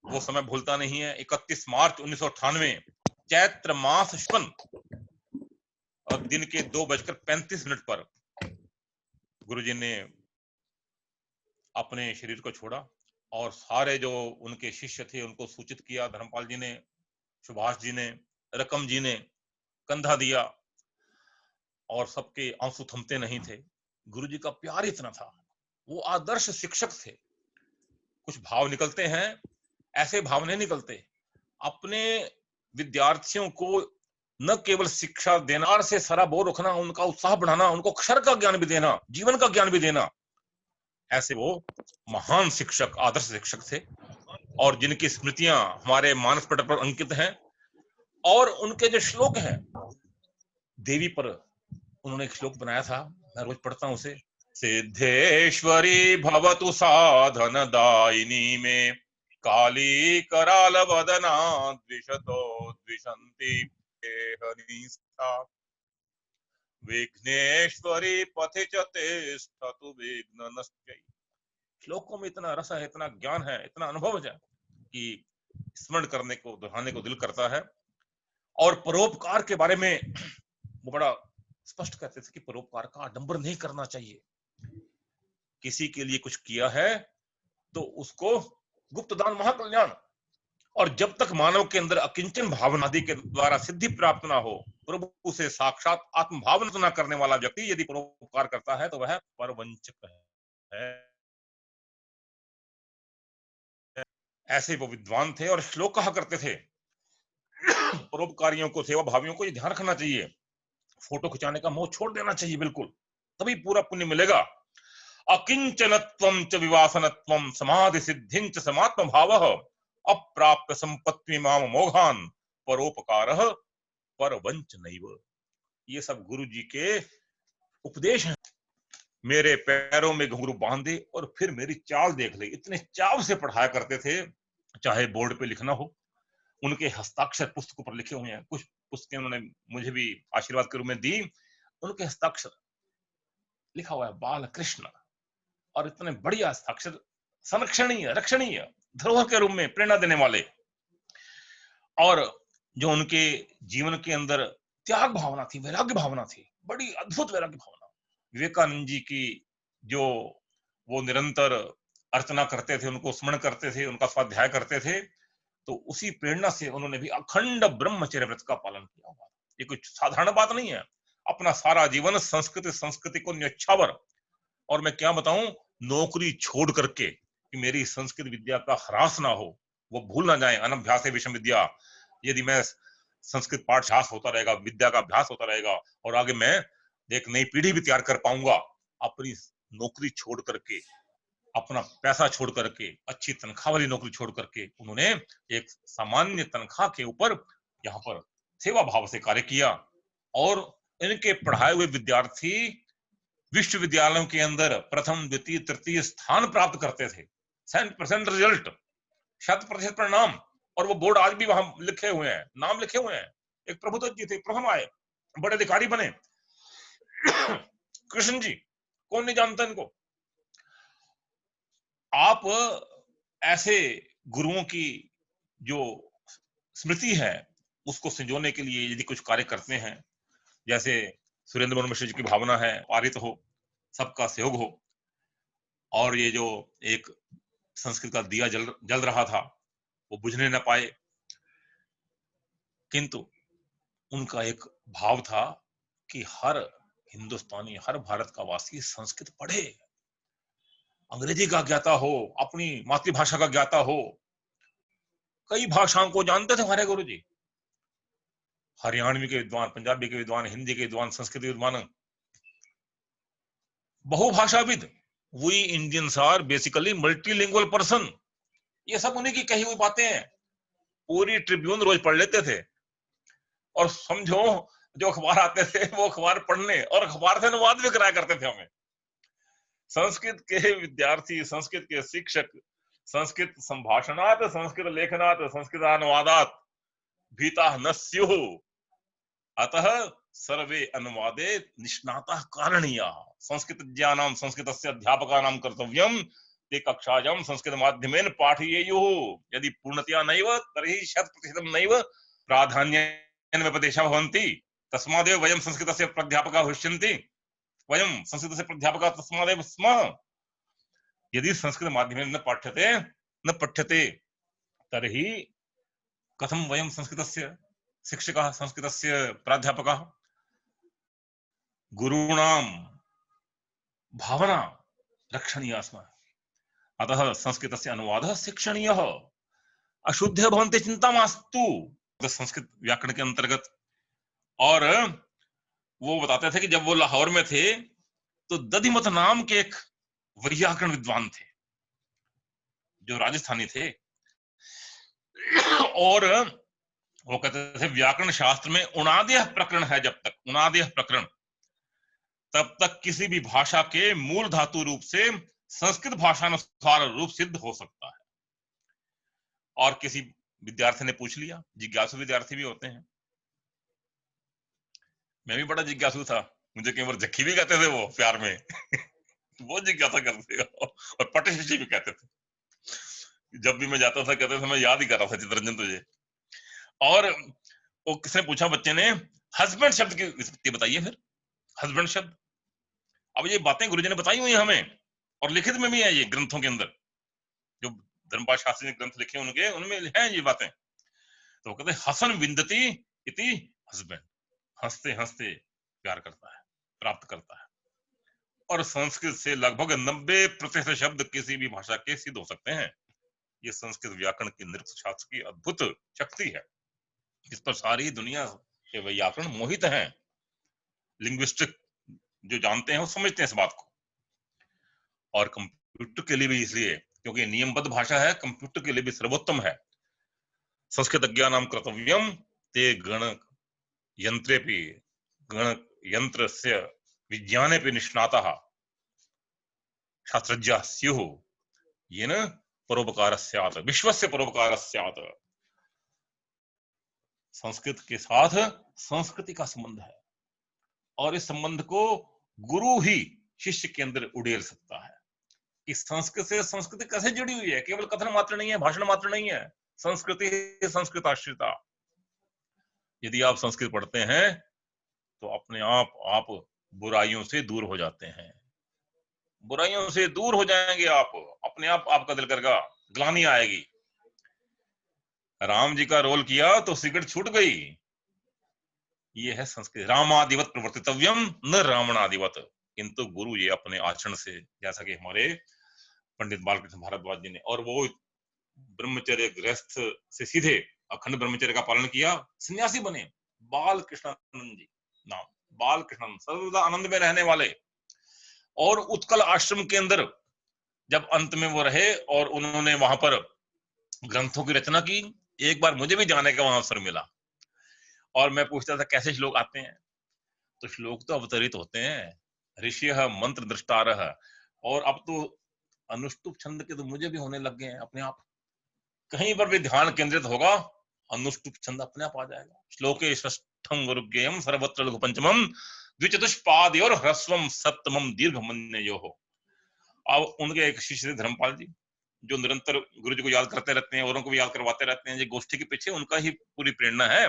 वो समय भूलता नहीं है। 31 मार्च 1998 चैत्र मास शुक्ल और दिन के 2:35 पर गुरुजी ने अपने शरीर को छोड़ा और सारे जो उनके शिष्य थे उनको सूचित किया। धर्मपाल जी ने, सुभाष जी ने, रकम जी ने कंधा दिया और सबके आंसू थमते नहीं थे। गुरुजी का प्यार इतना था, वो आदर्श शिक्षक थे। कुछ भाव निकलते हैं, ऐसे भाव नहीं निकलते। अपने विद्यार्थियों को न केवल शिक्षा देना से सराबोर रखना, उनका उत्साह बढ़ाना, उनको अक्षर का ज्ञान भी देना, जीवन का ज्ञान भी देना, ऐसे वो महान शिक्षक, आदर्श शिक्षक थे। और जिनकी स्मृतियां हमारे मानस पटल पर अंकित हैं। और उनके जो श्लोक हैं, देवी पर उन्होंने एक श्लोक बनाया था, मैं रोज पढ़ता हूं उसे। सिद्धेश्वरी भवतु साधन दायिनी में काली कराल वदना द्विषतो द्विषन्ति विघ्नेश्वरी पथि च तिष्ठतु विघ्ननश्चै। श्लोकों में इतना रस है, इतना ज्ञान है, इतना अनुभव है कि स्मरण करने को, दोहराने को दिल करता है। और परोपकार के बारे में वो बड़ा स्पष्ट कहते थे कि परोपकार का आडंबर नहीं करना चाहिए। किसी के लिए कुछ किया है तो उसको गुप्त दान महाकल्याण। और जब तक मानव के अंदर अकिंचन भावनादि के द्वारा सिद्धि प्राप्त ना हो, प्रभु से साक्षात आत्म भावना न करने वाला व्यक्ति यदि परोपकार करता है तो वह परवंचक है। ऐसे वो विद्वान थे और श्लोक कहा करते थे। परोपकारियों को, सेवा भावियों को ये ध्यान रखना चाहिए, फोटो खिंचाने का मोह छोड़ देना चाहिए बिल्कुल, तभी पूरा पुण्य मिलेगा। अकिंचनत्वं च विवासनत्वं समाधि सिद्धिं च समात्म भावः अप्राप्य संपत्ति माम मोघान परोपकारः परवंचनैव। ये सब गुरु जी के उपदेश हैं। मेरे पैरों में घुंघरू बांधे और फिर मेरी चाल देख ले, इतने चाव से पढ़ाया करते थे। चाहे बोर्ड पे लिखना हो, उनके हस्ताक्षर पुस्तकों पर लिखे हुए हैं। कुछ पुस्तकें उन्होंने मुझे भी आशीर्वाद के रूप में दी, उनके हस्ताक्षर लिखा हुआ है बाल कृष्ण, और इतने बढ़िया हस्ताक्षर, संरक्षणीय, रक्षणीय, धरोहर के रूप में प्रेरणा देने वाले। और जो उनके जीवन के अंदर त्याग भावना थी, वैराग्य भावना थी, बड़ी अद्भुत वैराग्य भावना। विवेकानंद जी की जो वो निरंतर अर्चना करते थे, उनको स्मरण करते थे, उनका स्वाध्याय करते थे, तो उसी प्रेरणा से उन्होंने भी अखंड ब्रह्मचर्य व्रत का पालन किया हुआ। ये कुछ साधारण बात नहीं है। अपना सारा जीवन संस्कृति को न्यौछावर, और मैं क्या बताऊं, नौकरी छोड़ करके कि मेरी संस्कृत विद्या का ह्रास ना हो, वो भूल ना जाए। अनभ्यासे विषम विद्या, यदि मैं संस्कृत पाठशास्त्र होता रहेगा, विद्या का अभ्यास होता रहेगा, और आगे मैं एक नई पीढ़ी भी तैयार कर पाऊंगा। अपनी नौकरी छोड़ करके, अपना पैसा छोड़ करके, अच्छी तनख्वाह वाली नौकरी छोड़ करके उन्होंने एक सामान्य तनख्वाह के ऊपर यहाँ पर सेवा भाव से कार्य किया। और इनके पढ़ाए हुए विद्यार्थी विश्वविद्यालयों के अंदर प्रथम, द्वितीय, तृतीय स्थान प्राप्त करते थे। 100% रिजल्ट, 100% परिणाम। और वो बोर्ड आज भी वहां लिखे हुए हैं, नाम लिखे हुए हैं। एक प्रभुदत्त जी थे, प्रथम आए, बड़े अधिकारी बने। कृष्ण जी, कौन नहीं जानता इनको। आप ऐसे गुरुओं की जो स्मृति है उसको संजोने के लिए यदि कुछ कार्य करते हैं, जैसे सुरेंद्र मोहन मिश्र जी की भावना है, पारित हो, सबका सहयोग हो, और ये जो एक संस्कृत का दिया जल रहा था वो बुझने न पाए, किंतु उनका एक भाव था कि हर हिंदुस्तानी, हर भारत का वासी संस्कृत पढ़े, अंग्रेजी का ज्ञाता हो, अपनी मातृभाषा का ज्ञाता हो। कई भाषाओं को जानते थे हमारे गुरु जी, हरियाणवी के विद्वान, पंजाबी के विद्वान, हिंदी के विद्वान, संस्कृत के विद्वान, बहुभाषाविद। We Indians are basically multilingual person. ये सब उन्हीं की कही हुई बातें हैं। पूरी ट्रिब्यून रोज पढ़ लेते थे, और समझो जो अखबार आते थे वो अखबार पढ़ने, और अखबार से अनुवाद भी कराया करते थे हमें। संस्कृत के विद्यार्थी, संस्कृत के शिक्षक, संस्कृत संभाषणात्, संस्कृत लेखनात्, संस्कृत अनुवादात् भीता न स्युः, अतः सर्वे अनुवादे निष्णातः कारणीयाः। संस्कृतज्ञानां संस्कृतस्य अध्यापकानां कर्तव्यं ते कक्षायां संस्कृत माध्यमेन पाठयेयुः। यदि पूर्णतया नैव तर्हि 100% नैव प्राधान्येन व्यपदेशः भवन्ति। तस्मादेव वयं संस्कृतस्य प्राध्यापकाः भविष्यन्ति, वयं संस्कृतस्य प्राध्यापकाः तस्मादेव स्मः। यदि संस्कृत माध्यमेन न पठ्यते तर्हि कथं वयं संस्कृतस्य शिक्षकाः, संस्कृतस्य प्राध्यापकाः। गुरूणां भावना रक्षणीया स्म, अतः संस्कृतस्य अनुवादः शिक्षणीयः। अशुद्धः भवन्ति चिंता मास्तु, संस्कृत व्याकरण के अंतर्गत। और वो बताते थे कि जब वो लाहौर में थे तो दधिमत नाम के एक वैयाकरण विद्वान थे जो राजस्थानी थे, और वो कहते थे व्याकरण शास्त्र में उनादेय प्रकरण है, जब तक उनादेय प्रकरण, तब तक किसी भी भाषा के मूल धातु रूप से संस्कृत भाषानुसार रूप सिद्ध हो सकता है। और किसी विद्यार्थी ने पूछ लिया, जिज्ञासु विद्यार्थी भी होते हैं, मैं भी बड़ा जिज्ञासु था, मुझे कई बार जक्खी भी कहते थे वो प्यार में वो जिज्ञासा करते और पटिशिशी भी कहते थे। जब भी मैं जाता था कहते थे मैं याद ही कर रहा था चित्ररंजन तुझे। और वो किसने पूछा, बच्चे ने, हस्बैंड शब्द की उत्पत्ति बताइए। फिर हस्बैंड शब्द, अब ये बातें गुरुजी ने बताई हुई है हमें, और लिखित में भी है ये ग्रंथों के अंदर, जो धर्मपाल शास्त्री ने ग्रंथ लिखे उनके, उनमें हैं ये बातें। तो वो कहते हैं हसन विंदती इति हस्बैंड, हंसते हंसते प्यार करता है, प्राप्त करता है। और संस्कृत से लगभग 90% शब्द किसी भी भाषा के सिद्ध हो सकते हैं। ये संस्कृत व्याकरण की नृत्य शास्त्र की अद्भुत शक्ति है, इस पर सारी दुनिया के व्याकरण मोहित हैं। लिंग्विस्टिक जो जानते हैं वो समझते हैं इस बात को। और कंप्यूटर के लिए भी इसलिए क्योंकि नियमबद्ध भाषा है, कंप्यूटर के लिए भी सर्वोत्तम है। संस्कृत ज्ञानम कर्तव्यम ते गण यंत्रेपि गण यंत्रस्य विज्ञानेपि निष्णाताः शास्त्रज्ञाः स्युः येन परोपकारः स्यात्, विश्वस्य परोपकारः स्यात्। संस्कृत के साथ संस्कृति का संबंध है, और इस संबंध को गुरु ही शिष्य के अंदर उड़ेल सकता है कि संस्कृत से संस्कृति कैसे जुड़ी हुई है। केवल कथन मात्र नहीं है, भाषण मात्र नहीं है, संस्कृति संस्कृत आश्रिता। यदि आप संस्कृत पढ़ते हैं तो अपने आप बुराइयों से दूर हो जाते हैं, बुराइयों से दूर हो जाएंगे आप, अपने आप आपका दिल करेगा, ग्लानि आएगी। राम जी का रोल किया तो सिगरेट छूट गई। ये है संस्कृत। रामादिवत प्रवर्तितव्यम न रावणादिवत। किंतु गुरु ये अपने आचरण से, जैसा कि हमारे पंडित बालकृष्ण भारद्वाज जी ने, और वो ब्रह्मचर्य गृहस्थ से सीधे अखंड ब्रह्मचर्य का पालन किया, सन्यासी बने। बालकृष्णानंद जी नाम, बालकृष्णानंद, सर्वदा आनंद में रहने वाले। और उत्कल आश्रम के अंदर जब अंत में वो रहे और उन्होंने वहां पर ग्रंथों की रचना की, एक बार मुझे भी जाने का वहां अवसर मिला, और मैं पूछता था कैसे श्लोक आते हैं, तो श्लोक तो अवतरित होते हैं, ऋषियः मंत्र दृष्टारः, और अब तो अनुष्टुप छंद के तो मुझे भी होने लग गए हैं अपने आप। कहीं पर भी ध्यान केंद्रित होगा, अनुष्टुप छंद अपने आप आ जाएगा। श्लोके षष्ठं गुरुज्ञेयं सर्वत्र लघु पंचमं द्विचतुष्पाद और ह्रस्वम सप्तमम दीर्घमन्यो हो। अब उनके एक शिष्य धर्मपाल जी, जो निरंतर गुरु जी को याद करते रहते हैं, औरों को भी याद करवाते रहते हैं, ये गोष्ठी के पीछे उनका ही पूरी प्रेरणा है।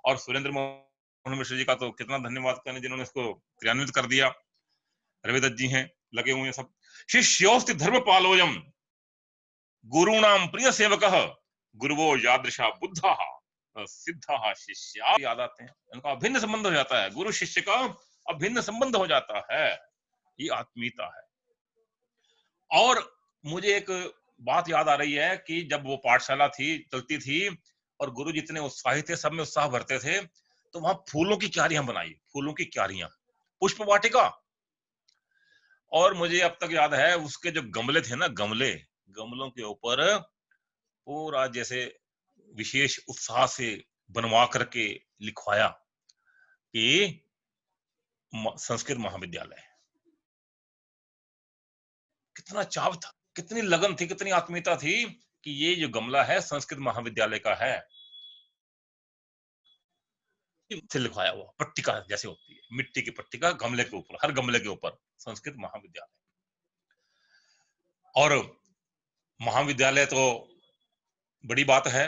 और सुरेंद्र मोहन मिश्र जी का तो कितना धन्यवाद करें, जिन्होंने इसको क्रियान्वित कर दिया। रविदत्त जी हैं, लगे हुए हैं सब। शिष्योस्ति धर्मपालोयम गुरुणाम प्रिय सेवकः गुरुवो यादृशा बुद्धः सिद्धः शिष्या याद आते हैं। उनका अभिन्न संबंध हो जाता है, गुरु शिष्य का अभिन्न संबंध हो जाता है। ये आत्मीयता है। और मुझे एक बात याद आ रही है कि जब वो पाठशाला थी, चलती थी, और गुरु जितने उत्साहित थे, सब में उत्साह भरते थे, तो वहां फूलों की क्यारियां बनाई, फूलों की क्यारियां, पुष्प वाटिका। और मुझे अब तक याद है उसके जो गमले थे ना, गमलों के ऊपर पूरा जैसे विशेष उत्साह से बनवा करके लिखवाया कि संस्कृत महाविद्यालय। कितना चाव था, कितनी लगन थी, कितनी आत्मीयता थी कि ये जो गमला है संस्कृत महाविद्यालय का है। से लिखवाया हुआ पट्टिका जैसे होती है, मिट्टी की पट्टिका गमले के ऊपर, हर गमले के ऊपर संस्कृत महाविद्यालय। और महाविद्यालय तो बड़ी बात है,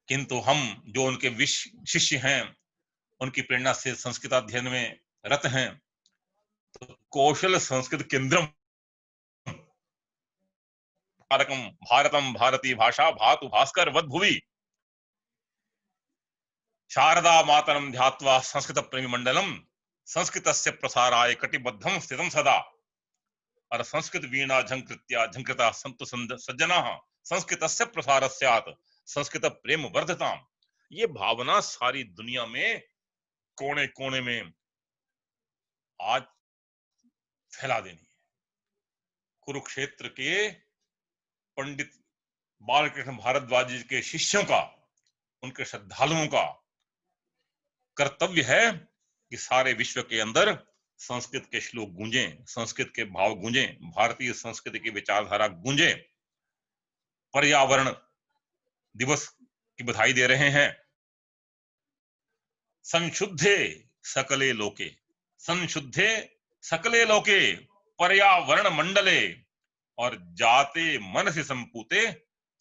किंतु हम जो उनके शिष्य हैं, उनकी प्रेरणा से संस्कृत अध्ययन में रत हैं, तो कौशल संस्कृत केंद्रम भारतम भारतीय भाषा भातु भास्कर वद भुवि शारदा मातरम ध्यात्वा संस्कृत प्रेमी मंडलम संस्कृतस्य प्रसाराय कटिबद्धम स्थितम सदा। और संस्कृत वीणा झंकृत्या झंकृता संतु सज्जनाः संस्कृतस्य प्रसारस्यात् संस्कृत प्रेम वर्धताम। ये भावना सारी दुनिया में कोने कोने में आज फैला देनी है। कुरुक्षेत्र के पंडित बालकृष्ण भारद्वाज जी के शिष्यों का, उनके श्रद्धालुओं का कर्तव्य है कि सारे विश्व के अंदर संस्कृत के श्लोक गूंजे, संस्कृत के भाव गूंजे, भारतीय संस्कृति की विचारधारा गूंजे। पर्यावरण दिवस की बधाई दे रहे हैं। संशुद्धे सकले लोके, संशुद्धे सकले लोके पर्यावरण मंडले और जाते मन से संपूते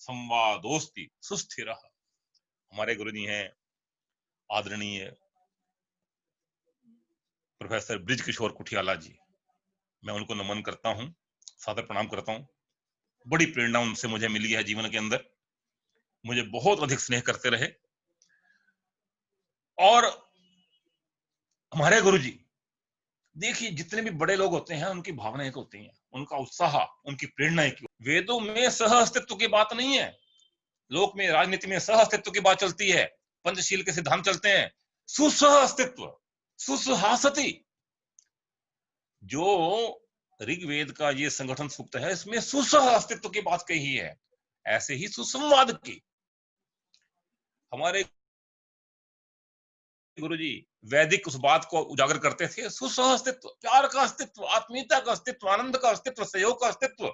संवादोस्ति सुस्थिर। हमारे गुरुजी हैं आदरणीय प्रोफेसर ब्रिज किशोर कुठियाला जी, मैं उनको नमन करता हूं, सादर प्रणाम करता हूं। बड़ी प्रेरणा उनसे मुझे मिली है जीवन के अंदर, मुझे बहुत अधिक स्नेह करते रहे। और हमारे गुरुजी, देखिए जितने भी बड़े लोग होते हैं उनकी भावना एक होती है, उनका उत्साह, उनकी प्रेरणा एक। वेदों में सह अस्तित्व की बात नहीं है, लोक में राजनीति में सह अस्तित्व की बात चलती है, पंचशील के सिद्धांत चलते हैं। सुसह अस्तित्व, सुसहासति, जो ऋग्वेद का ये संगठन सूक्त है, इसमें सुसह अस्तित्व की बात कही है। ऐसे ही सुसंवाद की हमारे गुरुजी वैदिक उस बात को उजागर करते थे, सुसह अस्तित्व, प्यार का अस्तित्व, आत्मीयता का अस्तित्व, आनंद का अस्तित्व, सहयोग का अस्तित्व,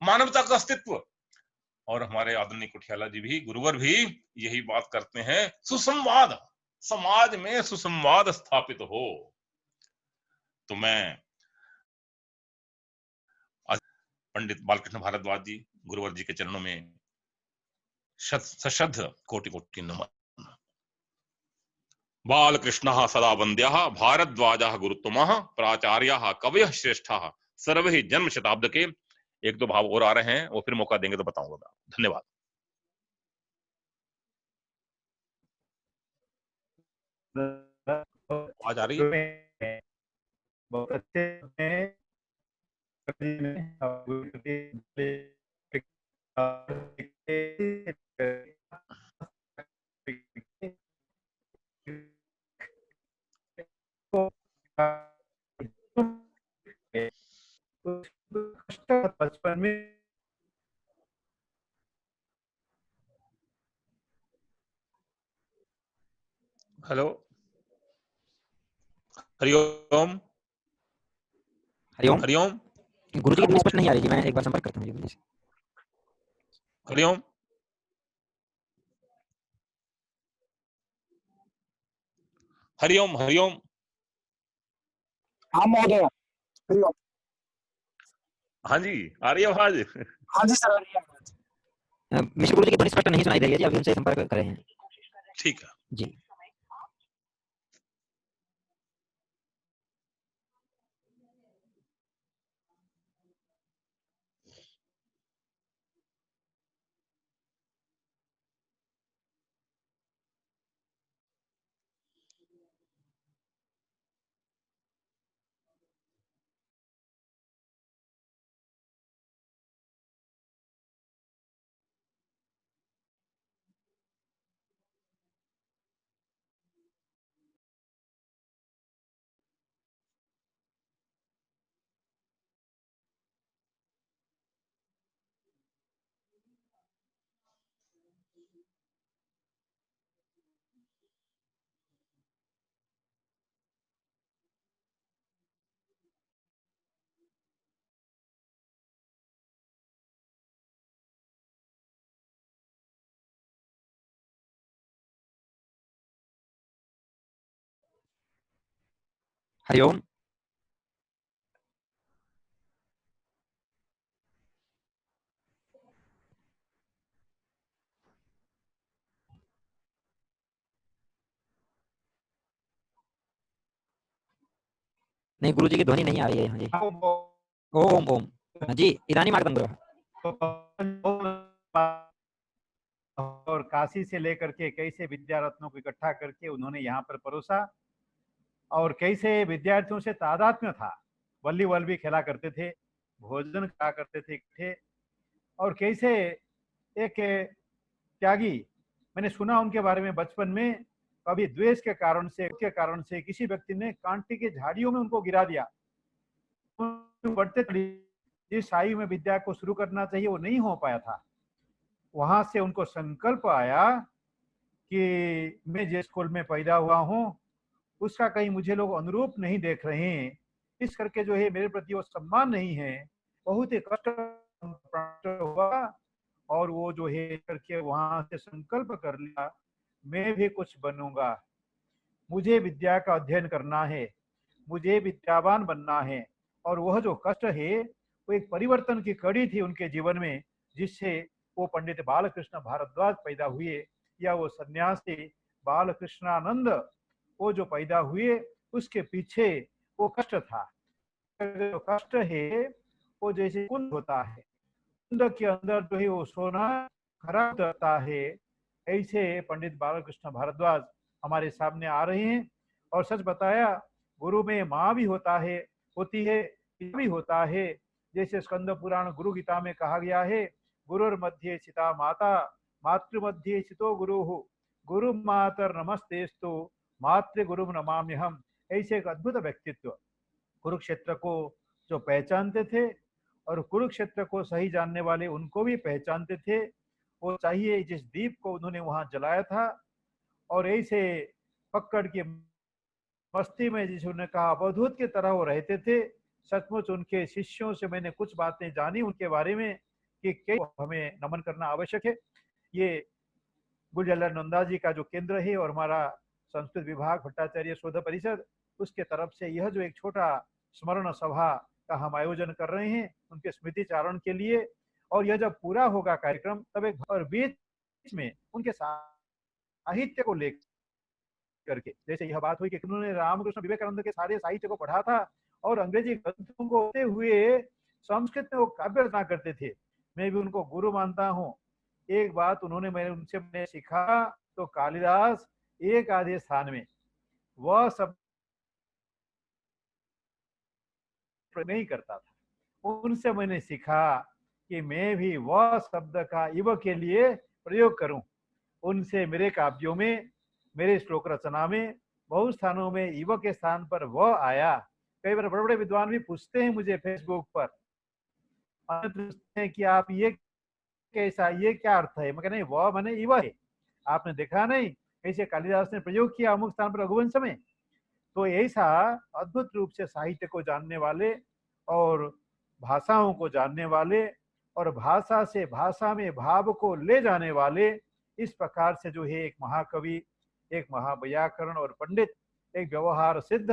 मानवता का अस्तित्व। और हमारे आदरणीय कुठियाला जी भी, गुरुवर भी यही बात करते हैं, सुसंवाद, समाज में सुसंवाद स्थापित हो। तो मैं पंडित बालकृष्ण भारद्वाज जी, गुरुवर जी के चरणों में सश्रद्ध कोटि कोटि नमन। बालकृष्णः सदा वन्द्यः भारद्वाजः गुरुत्तमः प्राचार्यः कवयः श्रेष्ठः सर्वे जन्म शताब्द के। एक दो भाव और आ रहे हैं, वो फिर मौका देंगे तो बताऊंगा। धन्यवाद। आवाज आ रही है? बहुत अच्छे बचपन में हेलो, हरिओम। हरिओम। हरिओम। गुरुजी की ध्वनि स्पष्ट नहीं आ रही जी, मैं एक बार संपर्क करता हूँ जी गुरुजी से। हरिओम। हरिओम। हरिओम। हाँ महोदय, हरिओम। हाँ जी, आ रही है आवाज? हाँ जी सर, आ रही है आवाज। मिश्र गुरु जी की ध्वनि स्पष्ट नहीं सुनाई दे रही है जी, अभी उनसे संपर्क करें हैं ठीक है। जी। हरिओम। नहीं, गुरु जी की ध्वनि नहीं आ रही है यहाँ जी। ओम ओम। हाँ जी, इदानीम् आगतं गुरु। और काशी से लेकर के कैसे विद्या रत्नों को इकट्ठा करके उन्होंने यहाँ पर परोसा, और कैसे विद्यार्थियों से तादात्म्य था, वॉलीबॉल भी खेला करते थे, भोजन करा करते थे, और कैसे एक त्यागी, मैंने सुना उनके बारे में बचपन में, कभी द्वेष के कारण से किसी व्यक्ति ने कांटे की झाड़ियों में उनको गिरा दिया, बढ़ते जिस आयु में विद्या को शुरू करना चाहिए वो नहीं हो पाया था। वहां से उनको संकल्प आया कि मैं जिस स्कूल में पैदा हुआ हूँ उसका कहीं मुझे लोग अनुरूप नहीं देख रहे हैं, इस करके जो है मेरे प्रति वो सम्मान नहीं है। बहुत ही कष्ट हुआ, और वो जो है करके वहां से संकल्प कर लिया, मैं भी कुछ बनूंगा, मुझे विद्या का अध्ययन करना है, मुझे विद्यावान बनना है। और वह जो कष्ट है वो एक परिवर्तन की कड़ी थी उनके जीवन में, जिससे वो पंडित बालकृष्ण भारद्वाज पैदा हुए, या वो सन्यासी बालकृष्णानंद वो जो पैदा हुए, उसके पीछे वो कष्ट था। जो कष्ट है वो जैसे कुंद होता है, कुंद के अंदर जो है वो सोना खराब करता है, ऐसे पंडित बालकृष्ण भारद्वाज हमारे सामने आ रहे हैं। और सच बताया, गुरु में माँ भी होती है, पिता भी होता है। जैसे स्कंद पुराण गुरु गीता में कहा गया है, गुरुर मध्य सीता माता, मातृ मध्य सितो गुरु, गुरु मातर नमस्तेस्तु, मातृ गुरु नमाम्यहम। ऐसे एक अद्भुत व्यक्तित्व कुरुक्षेत्र को जो पहचानते थे, और कुरुक्षेत्र को सही जानने वाले उनको भी पहचानते थे। वो चाहिए जिस दीप को उन्होंने वहां जलाया था, और ऐसे पकड़ के मस्ती में जिसे उन्होंने कहा अवधूत की तरह वो रहते थे। सचमुच उनके शिष्यों से मैंने कुछ बातें जानी उनके बारे में कि हमें नमन करना आवश्यक है। ये गुलजल्ला नंदा जी का जो केंद्र है और हमारा संस्कृत विभाग भट्टाचार्य शोध परिषद, उसके तरफ से यह जो एक छोटा स्मरण सभा का हम आयोजन कर रहे हैं उनके स्मृति चारण के लिए। और यह जब पूरा होगा कार्यक्रम, तब एक और बीच में उनके साहित्य को लेकर करके, जैसे यह बात हुई कि उन्होंने रामकृष्ण विवेकानंद के सारे साहित्य को पढ़ा था, और अंग्रेजी ग्रंथों को होते हुए संस्कृत में वो काव्य रचना करते थे। मैं भी उनको गुरु मानता हूँ। एक बात मैंने सीखा, तो कालिदास एक आधे स्थान में वह सब नहीं करता था। उनसे मैंने सीखा कि मैं भी वह शब्द का इव के लिए प्रयोग करूं। उनसे मेरे काव्यों में, मेरे श्लोक रचना में बहुत स्थानों में इव के स्थान पर वह आया। कई बार बड़े बड़े विद्वान भी पूछते हैं मुझे फेसबुक पर, पूछते हैं कि आप ये कैसा, ये क्या अर्थ है? मैं कहता नहीं, वह माने इव है, आपने देखा नहीं कैसे कालिदास ने प्रयोग किया अमुक स्थान पर रघुवंश में। तो ऐसा अद्भुत रूप से साहित्य को जानने वाले और भाषाओं को जानने वाले और भाषा से भाषा में भाव को ले जाने वाले, इस प्रकार से जो है एक महाकवि, एक महाव्याकरण और पंडित, एक व्यवहार सिद्ध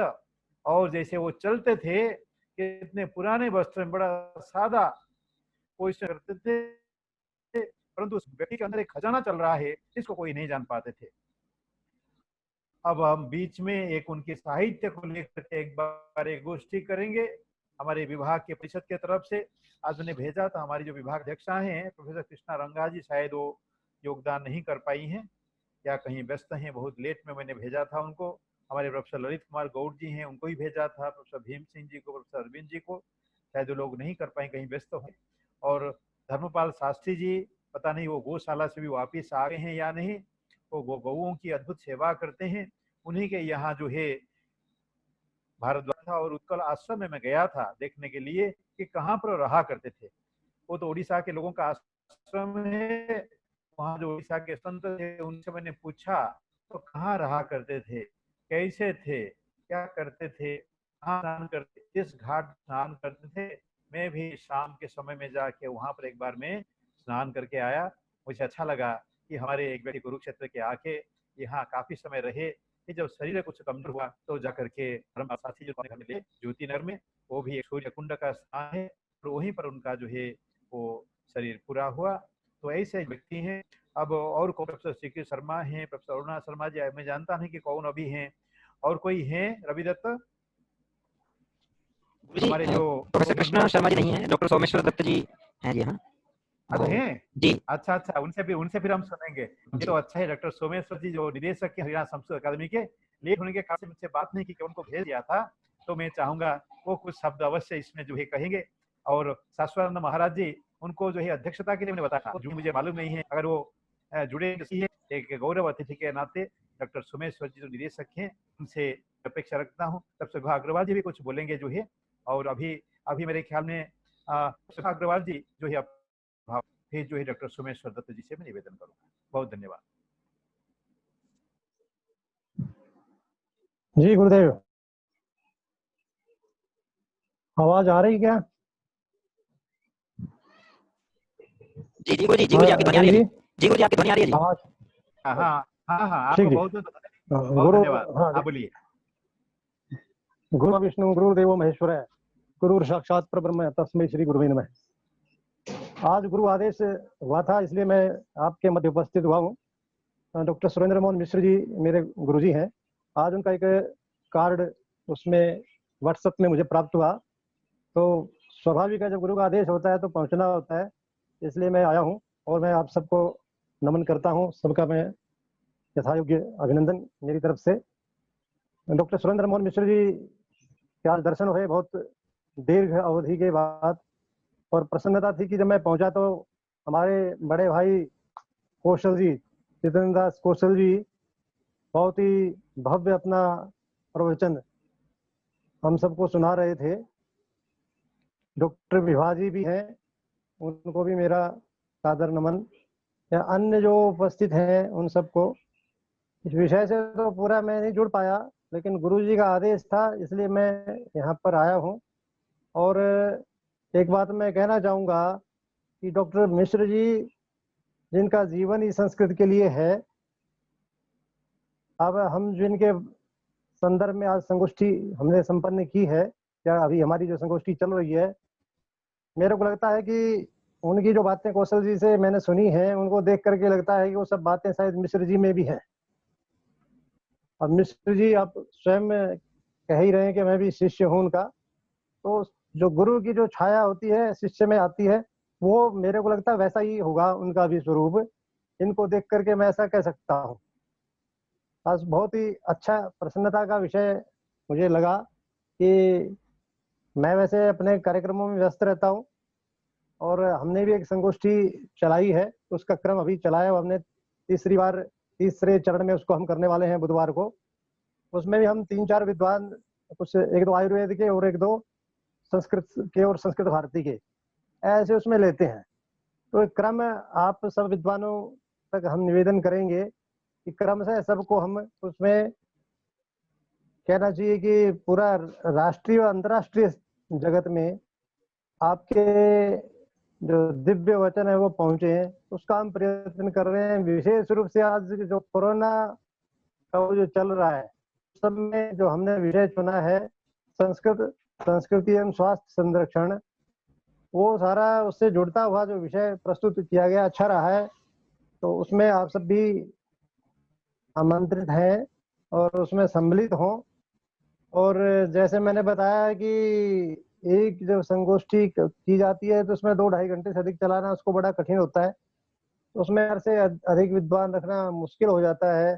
और जैसे वो चलते थे कि इतने पुराने वस्त्र में बड़ा सादा पोजिशन करते थे, परंतु उस व्यक्ति के अंदर एक खजाना चल रहा है जिसको कोई नहीं जान पाते थे। अब हम बीच में एक उनके साहित्य को लेकर के एक बार एक गोष्ठी करेंगे हमारे विभाग के परिषद की तरफ से। आज मैंने भेजा था, हमारी जो विभाग अध्यक्षा हैं प्रोफेसर कृष्णा रंगा जी, शायद वो योगदान नहीं कर पाई हैं या कहीं व्यस्त हैं, बहुत लेट में मैंने भेजा था उनको। हमारे प्रोफेसर ललित कुमार गौड़ जी हैं, उनको ही भेजा था, प्रोफेसर भीम सिंह जी को, प्रोफेसर अरविंद जी को, शायद वो लोग नहीं कर पाए, कहीं व्यस्त हो। और धर्मपाल शास्त्री जी, पता नहीं वो गौशाला से भी वापिस आ गए हैं या नहीं, वो गौओं की अद्भुत सेवा करते हैं। उन्हीं के यहाँ जो है भारद्वाज था और उत्कल आश्रम में मैं गया था देखने के लिए कि कहाँ पर रहा करते थे। वो तो उड़ीसा के लोगों का आश्रम है, वहाँ जो उड़ीसा के संत थे उनसे मैंने पूछा तो कहाँ रहा करते थे, कैसे थे, क्या करते थे, कहाँ स्नान करते, किस घाट स्नान करते थे। मैं भी शाम के समय में जाके वहाँ पर एक बार मैं स्नान करके आया। मुझे अच्छा लगा कि हमारे एक व्यक्ति कुरुक्षेत्र के आके यहाँ काफी समय रहे कि जब शरीर कुछ कमजोर हुआ तो जाकर के साथी जो घर में ज्योति नगर में, वो भी एक सूर्य कुंड का स्थान है, तो वहीं पर उनका जो है वो शरीर पूरा हुआ। तो ऐसे व्यक्ति हैं। अब और कौन, प्रोफेसर सीके शर्मा हैं, प्रोफेसर अरुणा शर्मा जी, मैं जानता नहीं कि कौन अभी हैं, और कोई हैं रवि दत्त हमारे जो प्रोफेसर कृष्णा शर्मा जी नहीं है, डॉक्टर सोमेश्वर दत्त जी हैं जी। हाँ हैं जी, अच्छा अच्छा, उनसे फिर हम सुनेंगे। ये तो अच्छा है, डॉक्टर सोमेश्वर जी जो निदेशक के हरियाणा संस्कृत अकादमी के, लेट होने के कारण से मुझसे बात नहीं की, उनको भेज दिया था, तो मैं चाहूंगा वो कुछ शब्द अवश्य इसमें जो है कहेंगे। और शाश्वतानंद महाराज जी, उनको जो है अध्यक्षता के लिए मैंने बताया, जो मुझे मालूम नहीं है, अगर वो जुड़े है, एक गौरव अतिथि के नाते डॉक्टर सोमेश्वर जी जो निदेशक हैं उनसे अपेक्षा रखता हूँ। तब से अग्रवाल जी भी कुछ बोलेंगे जो है। और अभी मेरे ख्याल में अग्रवाल जी जो है फिर जो है डॉक्टर सोमेश्वर दत्त जी से मैं निवेदन करूंगा। बहुत धन्यवाद। जी गुरुदेव, आवाज आ रही क्या? जी जी गुरुजी, जी गुरुजी आपकी ध्वनि आ रही है जी गुरुजी आपकी ध्वनि आ रही है जी। आवाज हाँ हाँ हाँ, आपको ठीक जी। बहुत गुरु धन्यवाद। हाँ, हाँ बोलिए। गुरु विष्णु गुरुदेवो महेश्वराय, गुरु साक्षात परब्रह्म तस्मै श्री गुरुवे नमः। आज गुरु आदेश हुआ था इसलिए मैं आपके मध्य उपस्थित हुआ हूँ। डॉक्टर सुरेंद्र मोहन मिश्र जी मेरे गुरुजी हैं। आज उनका एक कार्ड उसमें व्हाट्सएप में मुझे प्राप्त हुआ, तो स्वाभाविक है जब गुरु का आदेश होता है तो पहुंचना होता है, इसलिए मैं आया हूं और मैं आप सबको नमन करता हूं। सबका मैं यथायोग्य अभिनंदन मेरी तरफ से। डॉक्टर सुरेंद्र मोहन मिश्र जी के आज दर्शन हुए बहुत दीर्घ अवधि के बाद, और प्रसन्नता थी कि जब मैं पहुंचा तो हमारे बड़े भाई कौशल जी, जितेंद्र दास कौशल जी, बहुत ही भव्य अपना प्रवचन हम सबको सुना रहे थे। डॉक्टर विभा जी भी हैं, उनको भी मेरा सादर नमन। या अन्य जो उपस्थित हैं उन सबको। इस विषय से तो पूरा मैं नहीं जुड़ पाया, लेकिन गुरुजी का आदेश था इसलिए मैं यहाँ पर आया हूँ। और एक बात मैं कहना चाहूँगा कि डॉक्टर मिश्र जी जिनका जीवन ही संस्कृत के लिए है, अब हम जिनके संदर्भ में आज संगोष्ठी हमने संपन्न की है, या अभी हमारी जो संगोष्ठी चल रही है, मेरे को लगता है कि उनकी जो बातें कौशल जी से मैंने सुनी है, उनको देख करके लगता है कि वो सब बातें शायद मिश्र जी में भी हैं। अब मिश्र जी आप स्वयं कह ही रहे हैं कि मैं भी शिष्य हूं उनका, तो जो गुरु की जो छाया होती है शिष्य में आती है, वो मेरे को लगता है वैसा ही होगा उनका भी स्वरूप। इनको देख करके मैं ऐसा कह सकता हूँ। आज बहुत ही अच्छा प्रसन्नता का विषय मुझे लगा कि मैं वैसे अपने कार्यक्रमों में व्यस्त रहता हूँ, और हमने भी एक संगोष्ठी चलाई है, उसका क्रम अभी चलाया, हमने तीसरे चरण में उसको हम करने वाले हैं बुधवार को। उसमें भी हम 3-4 विद्वान, कुछ 1-2 आयुर्वेद के और 1-2 संस्कृत के और संस्कृत भारती के, ऐसे उसमें लेते हैं। तो एक क्रम आप सब विद्वानों तक हम निवेदन करेंगे कि क्रम से सबको हम उसमें कहना चाहिए कि पूरा राष्ट्रीय और अंतर्राष्ट्रीय जगत में आपके जो दिव्य वचन है वो पहुंचे हैं, उसका हम प्रयत्न कर रहे हैं। विशेष रूप से आज जो कोरोना का जो चल रहा है, सब में जो हमने विषय चुना है संस्कृति एवं स्वास्थ्य संरक्षण, वो सारा उससे जुड़ता हुआ जो विषय प्रस्तुत किया गया अच्छा रहा है। तो उसमें आप सब भी आमंत्रित हैं और उसमें सम्मिलित हों। और जैसे मैंने बताया कि एक जब संगोष्ठी की जाती है तो उसमें 2-2.5 घंटे से अधिक चलाना उसको बड़ा कठिन होता है, तो उसमें से अधिक विद्वान रखना मुश्किल हो जाता है,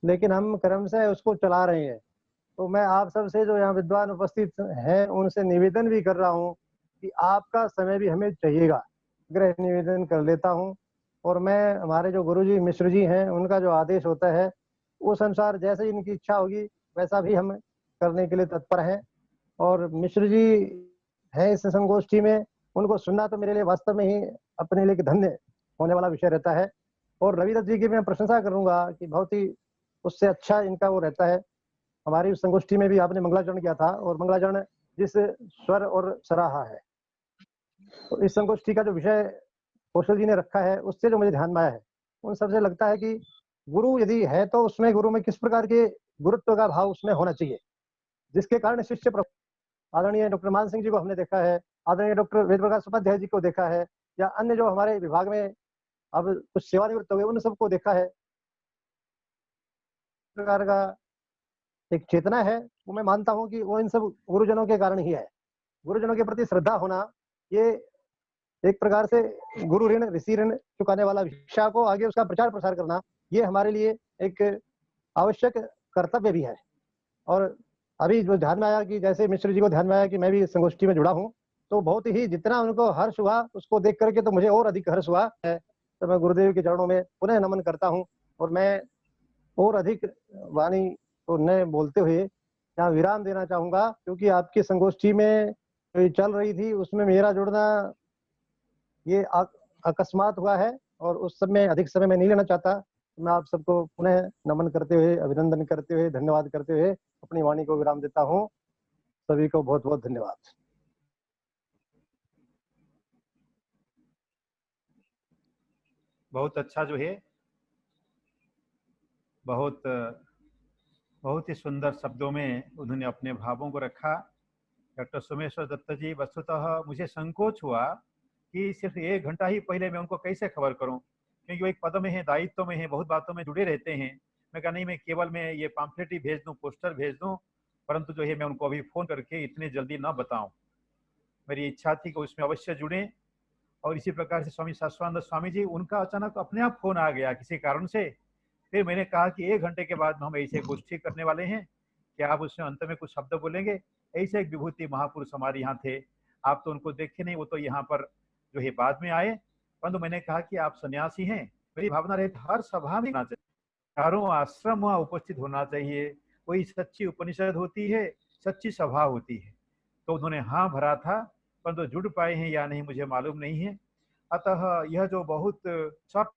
लेकिन हम क्रमशः उसको चला रहे हैं। तो मैं आप सबसे जो यहाँ विद्वान उपस्थित हैं उनसे निवेदन भी कर रहा हूँ कि आपका समय भी हमें चाहिएगा। गृह निवेदन कर लेता हूँ और मैं हमारे जो गुरुजी मिश्र जी हैं उनका जो आदेश होता है उस अनुसार जैसे इनकी इच्छा होगी वैसा भी हम करने के लिए तत्पर हैं। और मिश्र जी हैं इस संगोष्ठी में, उनको सुनना तो मेरे लिए वास्तव में ही अपने लिए धन्य होने वाला विषय रहता है। और रविदत्त जी की मैं प्रशंसा करूंगा कि बहुत ही उससे अच्छा इनका वो रहता है। हमारी उस संगोष्ठी में भी आपने मंगलाचरण किया था और मंगलाचरण जिस स्वर और सराहा है। तो इस संगोष्ठी का जो विषय कौशल जी ने रखा है उससे जो मुझे ध्यान में आया है, उन सबसे लगता है कि गुरु यदि है तो उसमें गुरु में किस प्रकार के गुरुत्व का भाव उसमें होना चाहिए, जिसके कारण शिष्य आदरणीय डॉक्टर मान सिंह जी को हमने देखा है, आदरणीय डॉक्टर वेद प्रकाश उपाध्याय जी को देखा है, या अन्य जो हमारे विभाग में अब कुछ सेवानिवृत्त हो गए उन सबको देखा है। प्रकार का एक चेतना है वो मैं मानता हूं कि वो इन सब गुरुजनों के कारण ही है। गुरुजनों के प्रति श्रद्धा होना, ये एक प्रकार से गुरु ऋण ऋषि ऋण चुकाने वाला, शिक्षा को आगे उसका प्रचार प्रसार करना, ये हमारे लिए एक आवश्यक कर्तव्य भी है। और अभी जो ध्यान में आया कि जैसे मिश्र जी को ध्यान में आया कि मैं भी इस संगोष्ठी में जुड़ा हूं, तो बहुत ही जितना उनको हर्ष हुआ उसको देख करके तो मुझे और अधिक हर्ष हुआ है। तो मैं गुरुदेव के चरणों में पुनः नमन करता हूं और मैं और अधिक वाणी को न बोलते हुए यहाँ विराम देना चाहूंगा, क्योंकि आपकी संगोष्ठी में चल रही थी उसमें मेरा जुड़ना ये अकस्मात हुआ है और उस समय अधिक समय मैं नहीं लेना चाहता। मैं आप सबको पुनः नमन करते हुए, अभिनंदन करते हुए, धन्यवाद करते हुए अपनी वाणी को विराम देता हूँ। सभी को बहुत बहुत धन्यवाद। बहुत अच्छा जो है, बहुत ही सुंदर शब्दों में उन्होंने अपने भावों को रखा। डॉक्टर सोमेश्वर दत्त जी, वस्तुतः मुझे संकोच हुआ कि सिर्फ 1 घंटा ही पहले मैं उनको कैसे खबर करूं, क्योंकि वो एक पद में है, दायित्व में है, बहुत बातों में जुड़े रहते हैं। मैं कहा नहीं, मैं केवल मैं ये पम्फलेट ही भेज दूं, पोस्टर भेज दूं, परंतु जो है मैं उनको अभी फोन करके इतने जल्दी ना बताऊं। मेरी इच्छा थी कि उसमें अवश्य जुड़े। और इसी प्रकार से स्वामी शाश्वतानंद स्वामी जी, उनका अचानक अपने आप फोन आ गया किसी कारण से। फिर मैंने कहा कि 1 घंटे के बाद हम ऐसे गोष्ठी करने वाले हैं, क्या आप उसमें अंत में कुछ शब्द बोलेंगे? ऐसे एक विभूति महापुरुष हमारे यहाँ थे, आप तो उनको देखे नहीं, वो तो यहाँ पर जो है बाद में आए। परंतु मैंने कहा कि आप सन्यासी हैं, मेरी भावना रहे हर सभा में होना चाहिए, चारों आश्रम वहाँ उपस्थित होना चाहिए। कोई सच्ची उपनिषद होती है, सच्ची सभा होती है। तो उन्होंने हाँ भरा था, परंतु जुड़ पाए हैं या नहीं मुझे मालूम नहीं है। अतः यह जो बहुत सब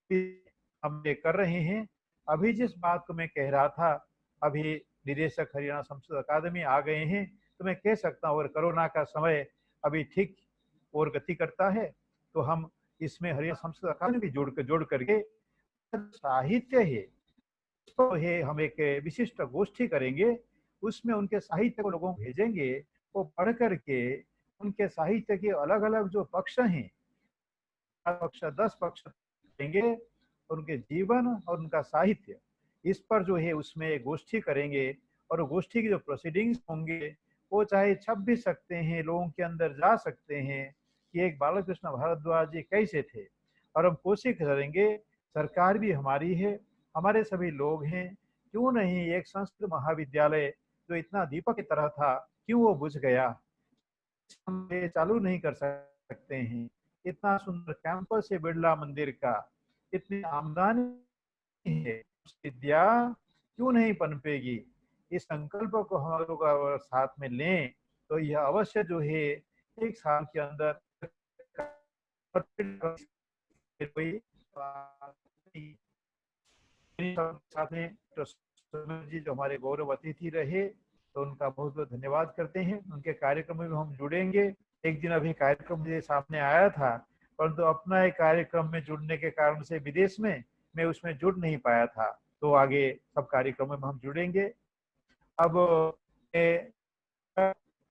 हम ये कर रहे हैं, अभी जिस बात को मैं कह रहा था, अभी निदेशक हरियाणा संस्कृत अकादमी आ गए हैं, तो मैं कह सकता हूँ, और कोरोना का समय अभी ठीक और गति करता है, तो हम इसमें हरियाणा संस्कृत अकादमी भी जोड़ करके साहित्य है हम एक विशिष्ट गोष्ठी करेंगे, उसमें उनके साहित्य को लोगों को भेजेंगे, वो पढ़ करके उनके साहित्य के अलग अलग जो पक्ष हैं, पक्ष 10 पक्ष देंगे, उनके जीवन और उनका साहित्य, इस पर जो है उसमें गोष्ठी करेंगे। और गोष्ठी की जो प्रोसीडिंग्स होंगे वो चाहे छप भी सकते हैं, लोगों के अंदर जा सकते हैं कि एक बालकृष्ण भारद्वाज जी कैसे थे। और हम कोशिश करेंगे, सरकार भी हमारी है, हमारे सभी लोग हैं, क्यों नहीं एक संस्कृत महाविद्यालय जो इतना दीपक की तरह था, क्यों वो बुझ गया, हम ये चालू नहीं कर सकते हैं? इतना सुंदर कैंपस है बिरला मंदिर का, इतनी आमदनी है, विद्या क्यों नहीं पनपेगी? इस संकल्प को हम लोग अगर साथ में लें तो यह अवश्य जो है 1 साल के अंदर कोई साथ में जी जो हमारे गौरव अतिथि रहे, तो उनका बहुत बहुत धन्यवाद करते हैं। उनके कार्यक्रम में हम जुड़ेंगे। एक दिन अभी कार्यक्रम मुझे सामने आया था, परंतु अपना एक कार्यक्रम में जुड़ने के कारण से विदेश में मैं उसमें जुड़ नहीं पाया था, तो आगे सब कार्यक्रमों में हम जुड़ेंगे। अब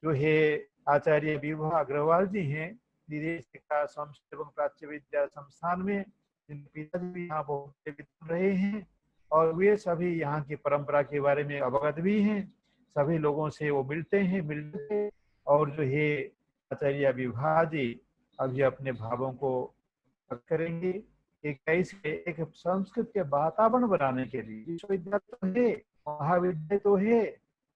जो है आचार्य विभा अग्रवाल जी हैं, विदेश शिक्षा संस्कृत एवं प्राच्य विद्या संस्थान में, जिनके पिताजी भी यहाँ बहुत विद्वान रहे हैं और वे सभी यहाँ की परंपरा के बारे में अवगत भी हैं। सभी लोगों से वो मिलते हैं और जो है आचार्य विभा जी अभी अपने भावों को व्यक्त करेंगे कि कैसे एक संस्कृत के वातावरण बनाने के लिए विश्वविद्यालय तो है, महाविद्यालय तो है,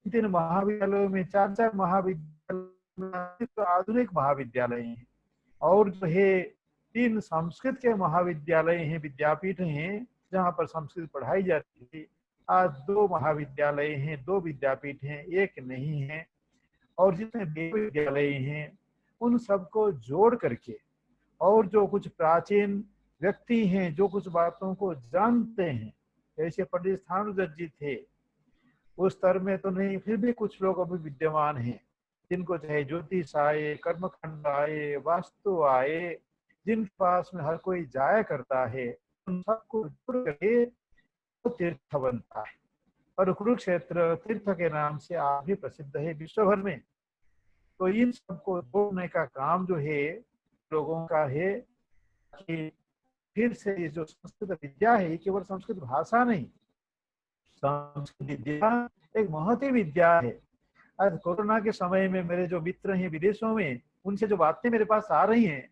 तीन महाविद्यालयों में 4-4 महाविद्यालय तो आधुनिक महाविद्यालय हैं और जो है 3 संस्कृत के महाविद्यालय हैं, विद्यापीठ हैं जहाँ पर संस्कृत पढ़ाई जाती है। आज 2 महाविद्यालय हैं, 2 विद्यापीठ हैं, एक नहीं है। और जितने विद्यालय हैं उन सबको जोड़ करके और जो कुछ प्राचीन व्यक्ति हैं जो कुछ बातों को जानते हैं, जैसे पंडित स्थानुदत्त जी थे, उस स्तर में तो नहीं, फिर भी कुछ लोग अभी विद्यमान हैं जिनको चाहे ज्योतिष आए, कर्मखंड आए, वास्तु आए, जिनके पास में हर कोई जाया करता है, उन सबको जोड़ करके तो तीर्थ बनता है। और कुरुक्षेत्र तीर्थ के नाम से आज भी प्रसिद्ध है विश्व भर में। तो इन सबको जोड़ने का काम जो है लोगों का है कि फिर से ये जो संस्कृत विद्या है, केवल संस्कृत भाषा नहीं, संस्कृत विद्या एक महती विद्या है। आज कोरोना के समय में मेरे जो मित्र हैं विदेशों में, उनसे जो बातें मेरे पास आ रही हैं,